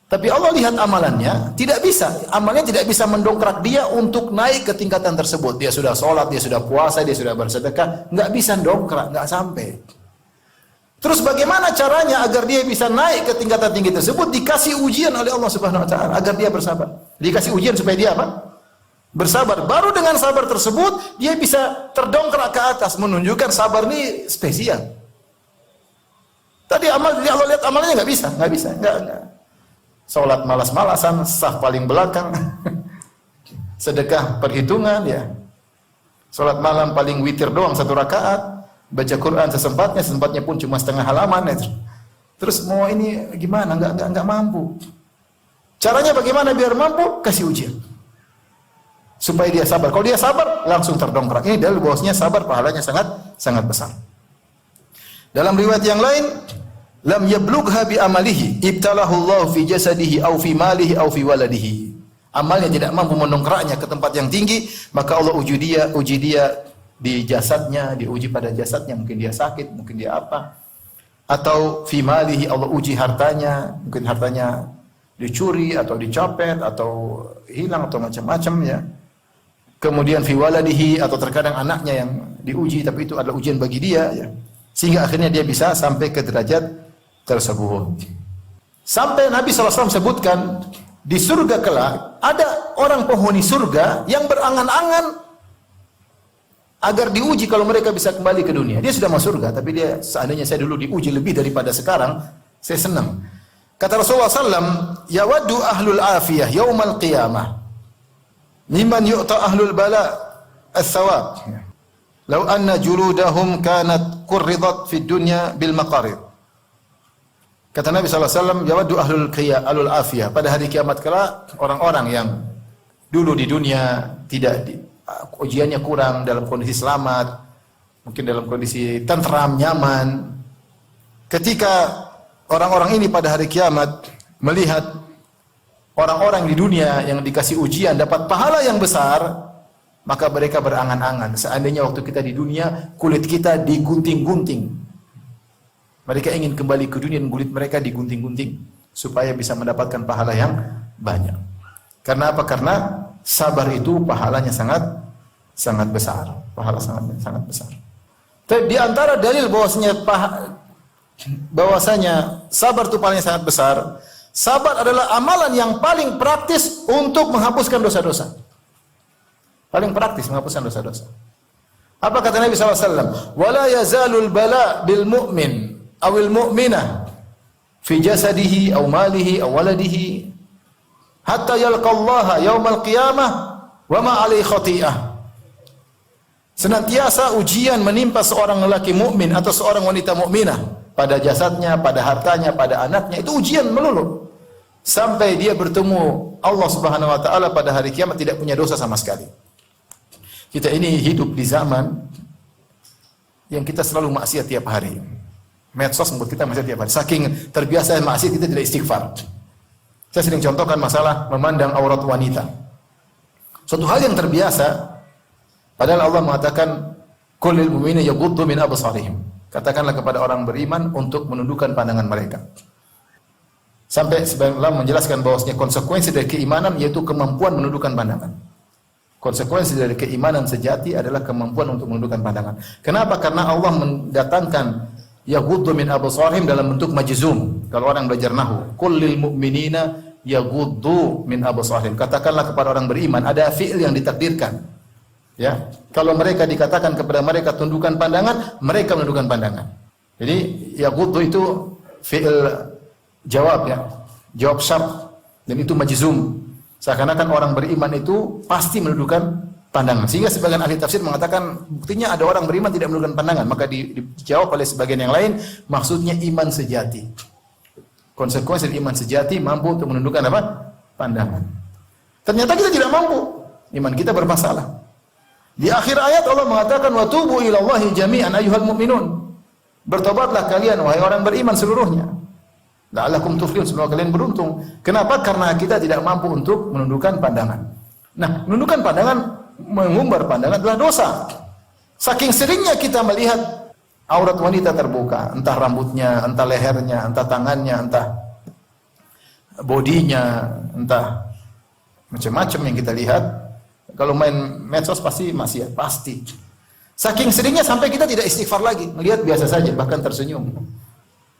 Tapi Allah lihat amalannya, tidak bisa. Amalnya tidak bisa mendongkrak dia untuk naik ke tingkatan tersebut. Dia sudah sholat, dia sudah puasa, dia sudah bersedekah, enggak bisa dongkrak, enggak sampai. Terus bagaimana caranya agar dia bisa naik ke tingkatan tinggi tersebut? Dikasih ujian oleh Allah Subhanahu wa taala agar dia bersabar. Dikasih ujian supaya dia apa? Bersabar. Baru dengan sabar tersebut dia bisa terdongkrak ke atas, menunjukkan sabar ini spesial. Tadi Allah lihat amalnya enggak bisa. Enggak. Salat malas-malasan, saf paling belakang. Sedekah perhitungan, ya. Salat malam paling witir doang 1 rakaat, baca Quran sesempatnya pun cuma setengah halaman, ya. Terus mau ini gimana? Enggak mampu. Caranya bagaimana biar mampu? Kasih ujian. Supaya dia sabar. Kalau dia sabar, langsung terdongkrak. Ini dalil bahwasanya sabar pahalanya sangat besar. Dalam riwayat yang lain, lam yablugha bi amalihi ibtalahu Allah fi jasadihi aw fi malihi aw fi waladihi. Amalnya tidak mampu mendongkraknya ke tempat yang tinggi, maka Allah uji dia di jasadnya, diuji pada jasadnya, mungkin dia sakit, mungkin dia apa. Atau fi malihi, Allah uji hartanya, mungkin hartanya dicuri atau dicopet atau hilang atau macam-macam, ya. Kemudian fi waladihi, atau terkadang anaknya yang diuji, tapi itu adalah ujian bagi dia, ya. Sehingga akhirnya dia bisa sampai ke derajat tersebut. Sampai Nabi SAW sebutkan di surga kelak ada orang penghuni surga yang berangan-angan agar diuji kalau mereka bisa kembali ke dunia. Dia sudah masuk surga, tapi dia seandainya saya dulu diuji lebih daripada sekarang, saya senang. Kata Rasulullah SAW, yawaddu ahlul afiyah yaumal qiyamah mimman yu'ta ahlul bala as-sawab. Lau anna juludahum kanat qurridat fid dunya bil maqarid. Kata Nabi SAW, yawaddu ahlul afiyah. Pada hari kiamat kelak, orang-orang yang dulu di dunia ujiannya kurang, dalam kondisi selamat, mungkin dalam kondisi tentram, nyaman. Ketika orang-orang ini pada hari kiamat melihat orang-orang di dunia yang dikasih ujian dapat pahala yang besar, maka mereka berangan-angan, seandainya waktu kita di dunia kulit kita digunting-gunting. Mereka ingin kembali ke dunia dan kulit mereka digunting-gunting supaya bisa mendapatkan pahala yang banyak. Karena apa? Karena sabar itu pahalanya sangat besar. Pahala sangat besar. Tapi di antara dalil bahwasanya sabar itu pahalanya sangat besar, Sabar adalah amalan yang paling praktis untuk menghapuskan dosa-dosa. Paling praktis menghapuskan dosa-dosa. Apa kata Nabi SAW? Wala yazalul bala bil mu'min awil mu'minah fi jasadihi aw malihi aw waladihi hatta yalqallaha yaumal qiyamah wa ma alaihi khati'ah. Senantiasa ujian menimpa seorang lelaki mukmin atau seorang wanita mukminah pada jasadnya, pada hartanya, pada anaknya, itu ujian melulu sampai dia bertemu Allah Subhanahu wa taala pada hari kiamat tidak punya dosa sama sekali. Kita ini hidup di zaman yang kita selalu maksiat tiap hari. Medsos membuat kita maksiat tiap hari. Saking terbiasa maksiat kita tidak istighfar. Saya sering contohkan masalah memandang aurat wanita. Suatu hal yang terbiasa, padahal Allah mengatakan qul lil mu'minina yaghuddu min absarihim. Katakanlah kepada orang beriman untuk menundukkan pandangan mereka. Sampai sebagian ulama menjelaskan bahwasanya konsekuensi dari keimanan yaitu kemampuan menundukkan pandangan. Konsekuensi dari keimanan sejati adalah kemampuan untuk menundukkan pandangan. Kenapa? Karena Allah mendatangkan yaghuddu min absarihim dalam bentuk majzum. Kalau orang belajar nahwu, qul lil mu'minina yaghuddu min absarihim. Katakanlah kepada orang beriman, ada fi'il yang ditakdirkan. Ya, kalau mereka dikatakan kepada mereka tundukkan pandangan, mereka menundukkan pandangan. Jadi yaghuddu itu fi'il jawab ya, jawab syart dan itu majzum. Seakan-akan orang beriman itu pasti menundukkan pandangan. Sehingga sebagian ahli tafsir mengatakan buktinya ada orang beriman tidak menundukkan pandangan. Maka dijawab oleh sebagian yang lain, maksudnya iman sejati. Konsekuensi iman sejati mampu untuk menundukkan apa? Pandangan. Ternyata kita tidak mampu. Iman kita bermasalah. Di akhir ayat Allah mengatakan wa tubu ilallahi jami'an ayyuhal mu'minun. Bertobatlah kalian wahai orang beriman seluruhnya. La'allakum tuflihun, semoga kalian beruntung. Kenapa? Karena kita tidak mampu untuk menundukkan pandangan. Nah, menundukkan pandangan, mengumbar pandangan adalah dosa. Saking seringnya kita melihat aurat wanita terbuka, entah rambutnya, entah lehernya, entah tangannya, entah bodinya, entah macam-macam yang kita lihat. Kalau main medsos pasti maksiat, pasti. Saking seringnya sampai kita tidak istighfar lagi, melihat biasa saja, bahkan tersenyum.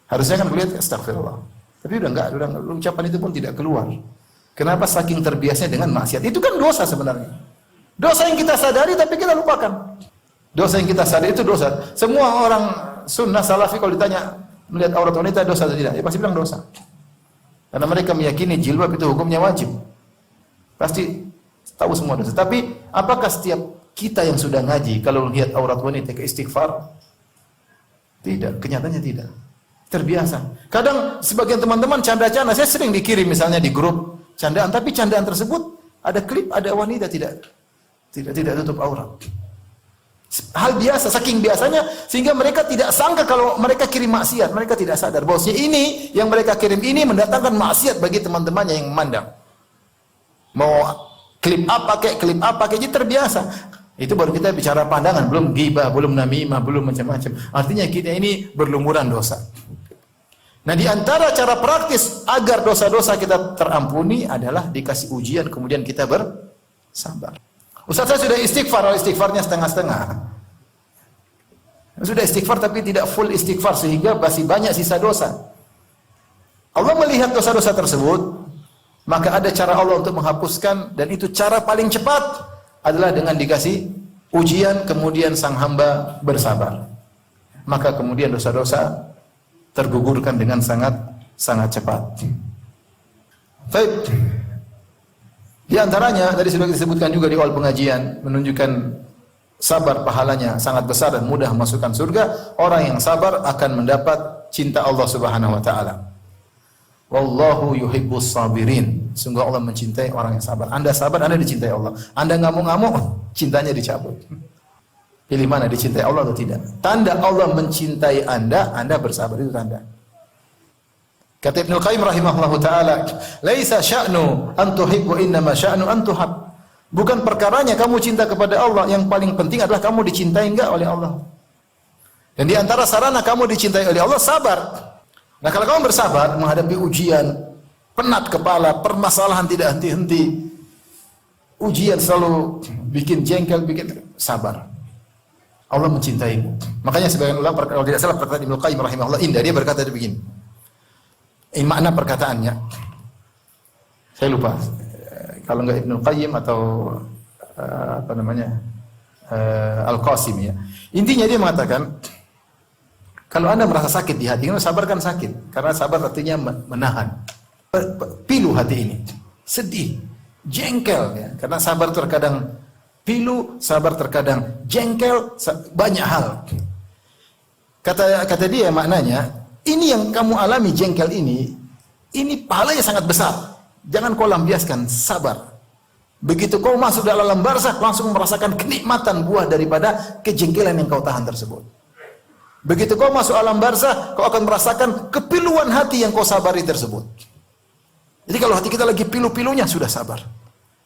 Harusnya kan melihat astagfirullah. Tapi udah enggak, ucapan itu pun tidak keluar. Kenapa? Saking terbiasanya dengan maksiat. Itu kan dosa sebenarnya. Dosa yang kita sadari tapi kita lupakan. Dosa yang kita sadari itu dosa. Semua orang sunnah salafi kalau ditanya melihat aurat wanita dosa atau tidak, ya pasti bilang dosa. Karena mereka meyakini jilbab itu hukumnya wajib. Pasti tahu semua dosa. Tapi apakah setiap kita yang sudah ngaji kalau lihat aurat wanita ke istighfar? Tidak, kenyataannya tidak. Terbiasa. Kadang sebagian teman-teman canda-canda, saya sering dikirim misalnya di grup candaan, tapi candaan tersebut ada klip ada wanita tidak tutup aurat. Hal biasa, saking biasanya sehingga mereka tidak sangka kalau mereka kirim maksiat, mereka tidak sadar bahwasanya ini yang mereka kirim ini mendatangkan maksiat bagi teman-temannya yang memandang. Mau klip apa kayak jadi terbiasa. Itu baru kita bicara pandangan, belum ghibah, belum namimah, belum macam-macam. Artinya kita ini berlumuran dosa. Nah, di antara cara praktis agar dosa-dosa kita terampuni adalah dikasih ujian kemudian kita bersabar. Ustaz, saya sudah istighfar, istighfarnya setengah-setengah. Sudah istighfar tapi tidak full istighfar sehingga masih banyak sisa dosa. Allah melihat dosa-dosa tersebut, maka ada cara Allah untuk menghapuskan dan itu cara paling cepat adalah dengan dikasih ujian kemudian sang hamba bersabar. Maka kemudian dosa-dosa tergugurkan dengan sangat cepat. Baik. Di antaranya tadi sudah disebutkan juga di awal pengajian menunjukkan sabar pahalanya sangat besar dan mudah masukkan surga. Orang yang sabar akan mendapat cinta Allah Subhanahu wa taala. Wallahu yuhibbus sabirin. Sungguh Allah mencintai orang yang sabar. Anda sabar, Anda dicintai Allah. Anda ngamuk-ngamuk, cintanya dicabut. Pilih mana, dicintai Allah atau tidak? Tanda Allah mencintai Anda bersabar, itu tanda. Kata Ibnu Qayyim rahimahullahu taala, "Laisa sya'nu an tuhibbu, innama sya'nu an tuhab." Bukan perkaranya kamu cinta kepada Allah, yang paling penting adalah kamu dicintai enggak oleh Allah. Dan di antara sarana kamu dicintai oleh Allah sabar. Nah, kalau kamu bersabar menghadapi ujian, penat kepala, permasalahan tidak henti-henti, ujian selalu bikin jengkel, bikin sabar. Allah mencintaimu. Makanya sebagian ulama kalau tidak salah perkataan Ibnu Qayyim rahimahullah indah, dia berkata begini. makna perkataannya. Saya lupa. Kalau enggak Ibnu Qayyim atau apa namanya? Al-Qasim ya. Intinya dia mengatakan kalau Anda merasa sakit di hati, sabar kan sakit. Karena sabar artinya menahan. Pilu hati ini. Sedih, jengkel ya. Karena sabar terkadang pilu, sabar terkadang jengkel, banyak hal. Kata dia maknanya, ini yang kamu alami jengkel ini pahalanya sangat besar. Jangan kau lampiaskan, sabar. Begitu kau masuk dalam alam barzakh, langsung merasakan kenikmatan buah daripada kejengkelan yang kau tahan tersebut. Begitu kau masuk alam barzakh, kau akan merasakan kepiluan hati yang kau sabari tersebut. Jadi kalau hati kita lagi pilu-pilunya, sudah sabar.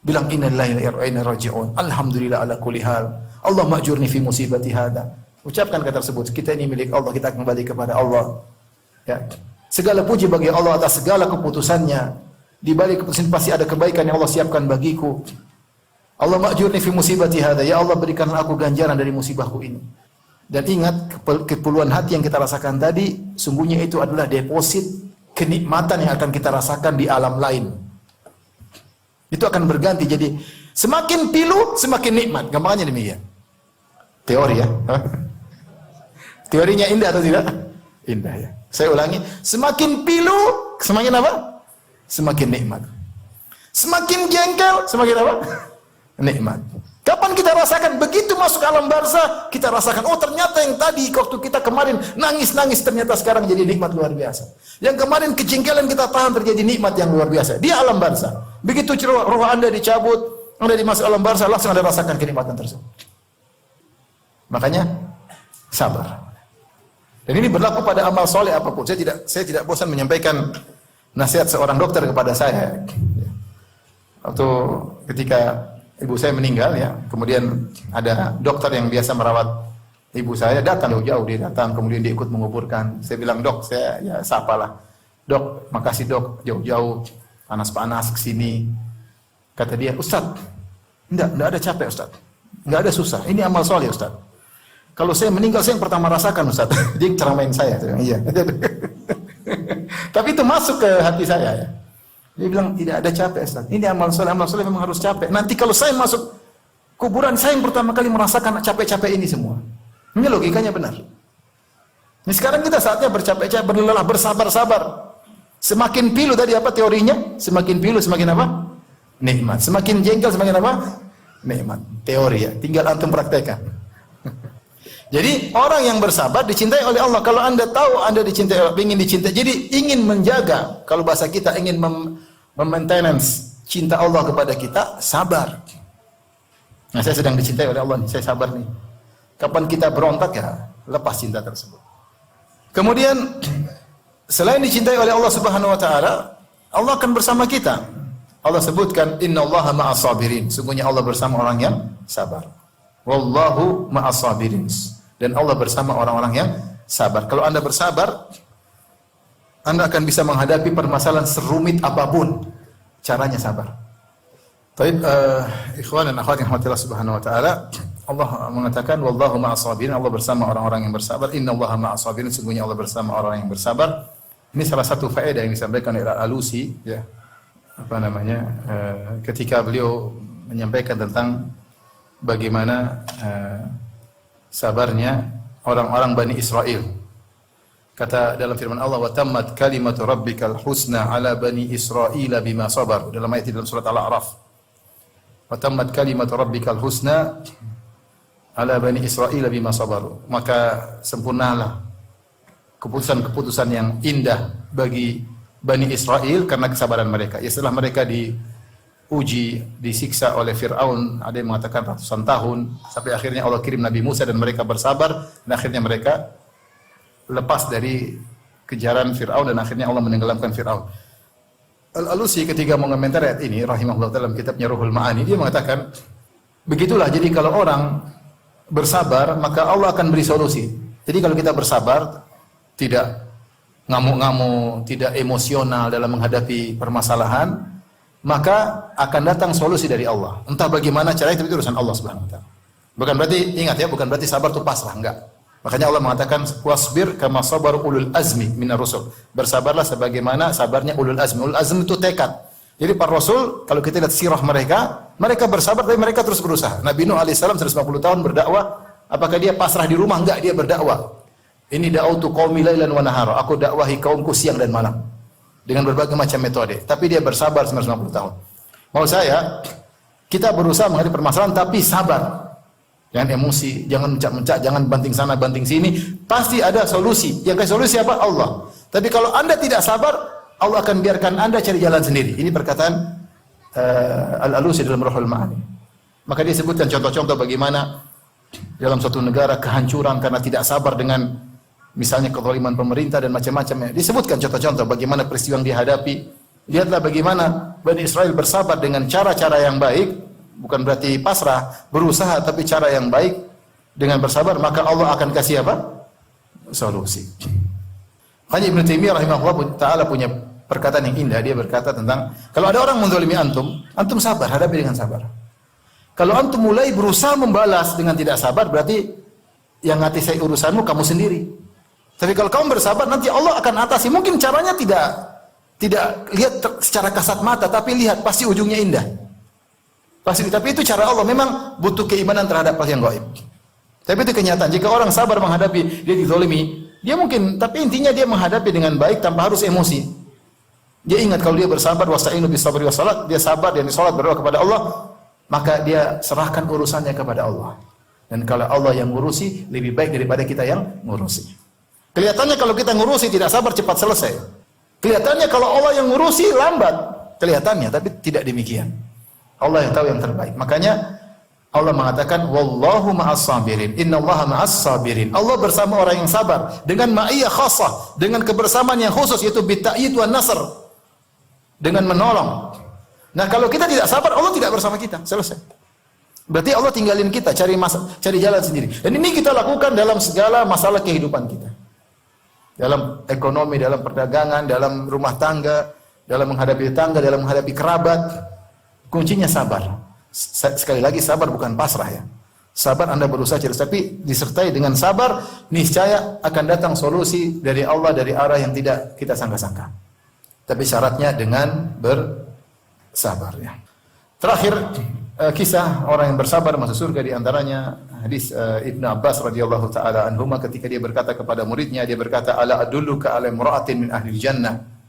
Bilang innalillahi wa inna ilaihi raji'un. Alhamdulillah ala kulli hal. Allah ma'jurni fi musibati hada. Ucapkan kata tersebut. Kita ini milik Allah, kita kembali kepada Allah. Ya. Segala puji bagi Allah atas segala keputusannya. Di balik keputusan pasti ada kebaikan yang Allah siapkan bagiku. Allah ma'jurni fi musibati hada. Ya Allah, berikanlah aku ganjaran dari musibahku ini. Dan ingat, kepiluan hati yang kita rasakan tadi, sungguhnya itu adalah deposit kenikmatan yang akan kita rasakan di alam lain. Itu akan berganti, jadi semakin pilu semakin nikmat. Gampangnya demikian. Teori ya. Teorinya indah atau tidak? Indah ya. Saya ulangi, semakin pilu semakin apa? Semakin nikmat. Semakin jengkel semakin apa? Nikmat. Kapan kita rasakan? Begitu masuk alam barzakh, kita rasakan, oh ternyata yang tadi waktu kita kemarin nangis-nangis ternyata sekarang jadi nikmat luar biasa. Yang kemarin kejengkelan kita tahan terjadi nikmat yang luar biasa. Di alam barzakh. Begitu roh Anda dicabut, Anda dimasuk alam barzakh, langsung Anda rasakan kenikmatan tersebut. Makanya sabar. Dan ini berlaku pada amal soleh apapun. Saya tidak bosan menyampaikan nasihat seorang dokter kepada saya. Waktu ketika ibu saya meninggal ya, kemudian ada dokter yang biasa merawat ibu saya datang jauh-jauh, dia datang kemudian dia ikut menguburkan. Saya bilang, "Dok, saya ya sapalah. Dok, makasih Dok, jauh-jauh panas-panas ke sini." Kata dia, "Ustaz, enggak ada capek Ustaz. Enggak ada susah. Ini amal soleh Ustaz. Kalau saya meninggal saya yang pertama rasakan Ustaz." Dia ceramain saya. Iya. Tapi itu masuk ke hati saya ya. Dia bilang, tidak ada capek Ustaz. Ini amal soleh memang harus capek. Nanti kalau saya masuk kuburan, saya yang pertama kali merasakan capek-capek ini semua. Ini logikanya benar. Ini sekarang kita saatnya bercapek-capek, berlelah, bersabar-sabar. Semakin pilu tadi apa teorinya? Semakin pilu semakin apa? Nikmat. Semakin jengkel semakin apa? Nikmat. Teori ya. Tinggal antum praktekkan. Jadi orang yang bersabar dicintai oleh Allah. Kalau Anda tahu Anda dicintai, ingin dicintai, jadi ingin menjaga, kalau bahasa kita ingin maintenance cinta Allah kepada kita, sabar. Nah, saya sedang dicintai oleh Allah nih, saya sabar nih. Kapan kita berontak ya, lepas cinta tersebut. Kemudian selain dicintai oleh Allah Subhanahu wa taala, Allah akan bersama kita. Allah sebutkan innallaha ma'as sabirin. Sungguhnya Allah bersama orang yang sabar. Wallahu ma'as sabirin. Dan Allah bersama orang-orang yang sabar. Kalau Anda bersabar, Anda akan bisa menghadapi permasalahan serumit apapun. Caranya sabar. Baik, ikhwan dan akhwat yang rahmatillah subhanahu wa ta'ala, Allah mengatakan wallahu ma'as sabirin, Allah bersama orang-orang yang bersabar. Innallaha ma'as sabirin, sungguhnya Allah bersama orang yang bersabar. Ini salah satu faedah yang disampaikan oleh Al-Alusi ya. Ketika beliau menyampaikan tentang bagaimana sabarnya orang-orang Bani Israel. Kata dalam firman Allah, wa tammat kalimatu rabbikal husna ala bani Israila bima sabar. Dalam ayat dalam surat Al-A'raf. Wa tammat kalimatu rabbikal husna ala bani Israila bima sabar. Maka sempurnalah keputusan-keputusan yang indah bagi Bani Israel karena kesabaran mereka. Ya, setelah mereka diuji, disiksa oleh Fir'aun, ada yang mengatakan ratusan tahun, sampai akhirnya Allah kirim Nabi Musa dan mereka bersabar, dan akhirnya mereka lepas dari kejaran Fir'aun dan akhirnya Allah menenggelamkan Fir'aun. Al-Alusi ketika mengomentari ayat ini, rahimahullah dalam kitabnya Ruhul Ma'ani, dia mengatakan, begitulah, jadi kalau orang bersabar, maka Allah akan beri solusi. Jadi kalau kita bersabar, tidak ngamuk-ngamuk, tidak emosional dalam menghadapi permasalahan, maka akan datang solusi dari Allah. Entah bagaimana caranya, itu urusan Allah Subhanahu wa taala. Bukan berarti, ingat ya, bukan berarti sabar itu pasrah, enggak. Makanya Allah mengatakan wasbir kama sabar ulul azmi minar rusul. Bersabarlah sebagaimana sabarnya ulul azmi. Ulul azmi itu tekad. Jadi para rasul kalau kita lihat sirah mereka, mereka bersabar tapi mereka terus berusaha. Nabi Nuh alaihissalam 150 tahun berdakwah, apakah dia pasrah di rumah? Enggak, dia berdakwah. Ini da'autu qaumi lailan wa nahara. Aku dakwahi kaumku siang dan malam dengan berbagai macam metode. Tapi dia bersabar 150 tahun. Mau saya, kita berusaha menghadapi permasalahan tapi sabar. Jangan emosi, jangan mencak-mencak, jangan banting sana, banting sini. Pasti ada solusi. Yang kasih solusi apa? Allah. Tapi kalau Anda tidak sabar, Allah akan biarkan Anda cari jalan sendiri. Ini perkataan Al-Alusi dalam Ruhul Ma'ani. Maka dia sebutkan contoh-contoh bagaimana dalam suatu negara kehancuran karena tidak sabar dengan misalnya kezaliman pemerintah dan macam-macamnya. Disebutkan contoh-contoh bagaimana peristiwa yang dihadapi. Lihatlah bagaimana Bani Israel bersabar dengan cara-cara yang baik. Bukan berarti pasrah, berusaha tapi cara yang baik dengan bersabar, maka Allah akan kasih apa? Solusi. Hanya Ibnu Taimiyah rahimahullah taala punya perkataan yang indah. Dia berkata tentang kalau ada orang menzalimi antum, antum sabar, hadapi dengan sabar. Kalau antum mulai berusaha membalas dengan tidak sabar, berarti yang hati saya urusanmu kamu sendiri. Tapi kalau kamu bersabar, nanti Allah akan atasi. Mungkin caranya tidak lihat secara kasat mata, tapi lihat pasti ujungnya indah. Pasti, tapi itu cara Allah. Memang butuh keimanan terhadap hal yang gaib. Tapi itu kenyataan. Jika orang sabar menghadapi dia dizalimi, dia mungkin, tapi intinya dia menghadapi dengan baik tanpa harus emosi. Dia ingat kalau dia bersabar, wasta'inu bis-sabri was-salat, dia sabar dan salat berdoa kepada Allah, maka dia serahkan urusannya kepada Allah. Dan kalau Allah yang ngurusi, lebih baik daripada kita yang ngurusi. Kelihatannya kalau kita ngurusi tidak sabar cepat selesai. Kelihatannya kalau Allah yang ngurusi lambat. Kelihatannya, tapi tidak demikian. Allah yang tahu yang terbaik. Makanya Allah mengatakan wallahu ma'as sabirin. Innallaha ma'as sabirin. Allah bersama orang yang sabar dengan ma'iyah khassah, dengan kebersamaan yang khusus yaitu bitta'yid wan nasr. Dengan menolong. Nah, kalau kita tidak sabar, Allah tidak bersama kita. Selesai. Berarti Allah tinggalin kita cari jalan sendiri. Dan ini kita lakukan dalam segala masalah kehidupan kita. Dalam ekonomi, dalam perdagangan, dalam rumah tangga, dalam menghadapi tetangga, dalam menghadapi kerabat. Kuncinya sabar. Sekali lagi sabar bukan pasrah ya. Sabar Anda berusaha cari, tapi disertai dengan sabar, niscaya akan datang solusi dari Allah dari arah yang tidak kita sangka-sangka. Tapi syaratnya dengan bersabar ya. Terakhir kisah orang yang bersabar masuk surga, di antaranya hadis Ibnu Abbas radhiyallahu taala anhuma ketika dia berkata kepada muridnya, dia berkata ala adulluka ala imra'atin min ahli jannah.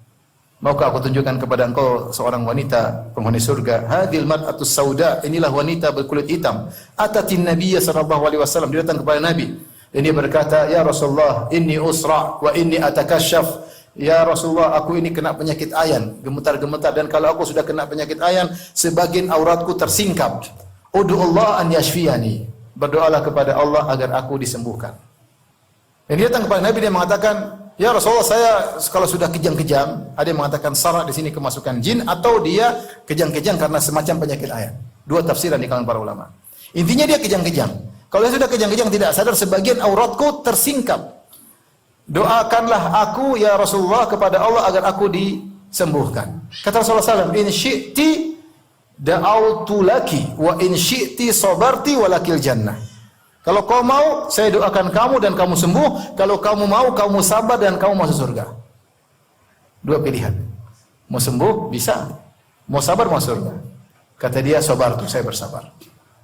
Maukah aku tunjukkan kepada engkau seorang wanita penghuni surga? Hadil mar'atus sauda, inilah wanita berkulit hitam. Atatin Nabiyya sallallahu alaihi wasallam, dia datang kepada Nabi dan dia berkata, "Ya Rasulullah, inni usra wa inni atakashaf." Ya Rasulullah, aku ini kena penyakit ayan, gemetar-gemetar, dan kalau aku sudah kena penyakit ayan, sebagian auratku tersingkap. Ud'u Allah an yashfiyani. Berdoalah kepada Allah agar aku disembuhkan. Dan dia datang kepada Nabi, dia mengatakan, "Ya Rasulullah, saya kalau sudah kejang-kejang," ada yang mengatakan sarah di sini kemasukan jin atau dia kejang-kejang karena semacam penyakit ayan. Dua tafsiran di kalangan para ulama. Intinya dia kejang-kejang. Kalau dia sudah kejang-kejang tidak sadar, sebagian auratku tersingkap. Doakanlah aku ya Rasulullah kepada Allah agar aku disembuhkan. Kata Rasulullah SAW, "In syi'ti da'autu laki wa in syi'ti sabarti walakil jannah." Kalau kau mau, saya doakan kamu dan kamu sembuh. Kalau kamu mau, kamu sabar dan kamu masuk surga. Dua pilihan. Mau sembuh, bisa. Mau sabar, masuk surga. Kata dia, sabar tuh, saya bersabar.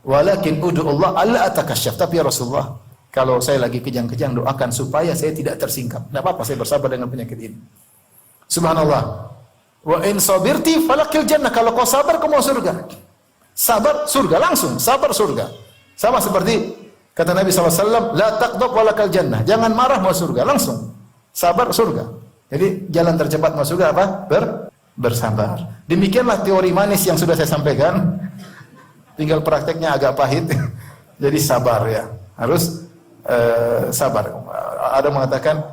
Walakin ud'u Allah alla atakasyaf. Tapi ya Rasulullah, kalau saya lagi kejang-kejang, doakan supaya saya tidak tersingkap. Tidak apa-apa, saya bersabar dengan penyakit ini. Subhanallah. Wa in sabirti falakil jannah. Kalau kau sabar, kau mau surga. Sabar, surga. Langsung, sabar, surga. Sama seperti kata Nabi SAW, la taqdab walakal jannah. Jangan marah, mau surga. Langsung. Sabar, surga. Jadi jalan tercepat masuk surga apa? Bersabar. Demikianlah teori manis yang sudah saya sampaikan. Tinggal prakteknya agak pahit. Jadi sabar ya. Harus sabar. Ada mengatakan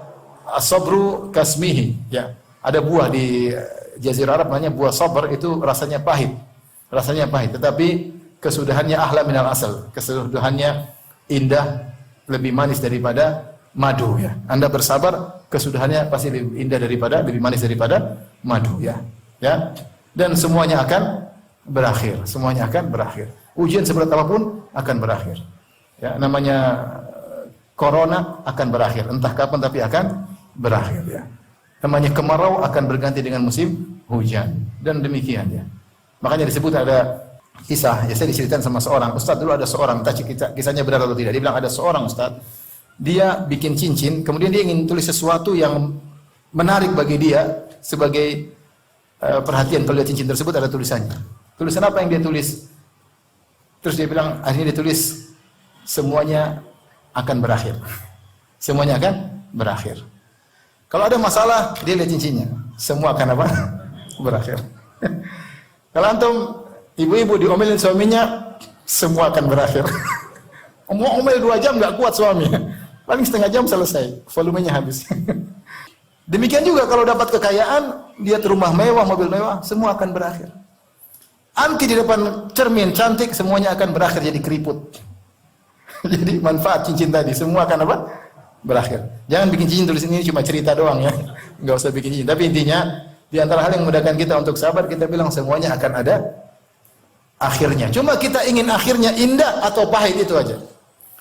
as-sabru kasmihi. Ya. Ada buah di Jazirah Arab namanya buah sabar, itu rasanya pahit. Rasanya pahit. Tetapi kesudahannya ahla minal asal. Kesudahannya indah, lebih manis daripada madu ya. Anda bersabar, kesudahannya pasti lebih indah daripada, lebih manis daripada madu ya. Ya. Dan semuanya akan berakhir. Semuanya akan berakhir. Ujian seberat apapun akan berakhir. Ya, namanya corona akan berakhir. Entah kapan tapi akan berakhir ya. Namanya kemarau akan berganti dengan musim hujan dan demikian ya. Makanya disebut ada kisah, ya saya diceritakan sama seorang ustaz dulu, ada seorang, entah kisahnya benar atau tidak. Dia bilang ada seorang ustaz, dia bikin cincin, kemudian dia ingin tulis sesuatu yang menarik bagi dia sebagai perhatian. Kalau lihat cincin tersebut ada tulisannya. Tulisan apa yang dia tulis? Terus dia bilang, akhirnya dia tulis, semuanya akan berakhir. Semuanya akan berakhir. Kalau ada masalah, dia lihat cincinnya. Semua akan apa? Berakhir. Kalau antum ibu-ibu diomelin suaminya, semua akan berakhir. Mau omel 2 jam nggak kuat suami. Paling setengah jam selesai, volumenya habis. Demikian juga kalau dapat kekayaan, lihat rumah mewah, mobil mewah, semua akan berakhir. Anti di depan cermin cantik, semuanya akan berakhir jadi keriput. Jadi manfaat cincin tadi, semua akan apa? Berakhir. Jangan bikin cincin tulis ini cuma cerita doang ya. Enggak usah bikin cincin. Tapi intinya, di antara hal yang memudahkan kita untuk sabar, kita bilang semuanya akan ada akhirnya. Cuma kita ingin akhirnya indah atau pahit, itu aja.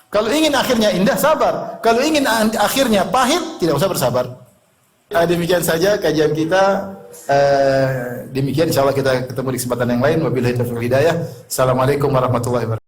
Kalau ingin akhirnya indah, sabar. Kalau ingin akhirnya pahit, tidak usah bersabar. Demikian saja kajian kita. Demikian, insyaallah kita ketemu di kesempatan yang lain. Wabillahi taufiq wal hidayah. Assalamualaikum warahmatullahi wabarakatuh.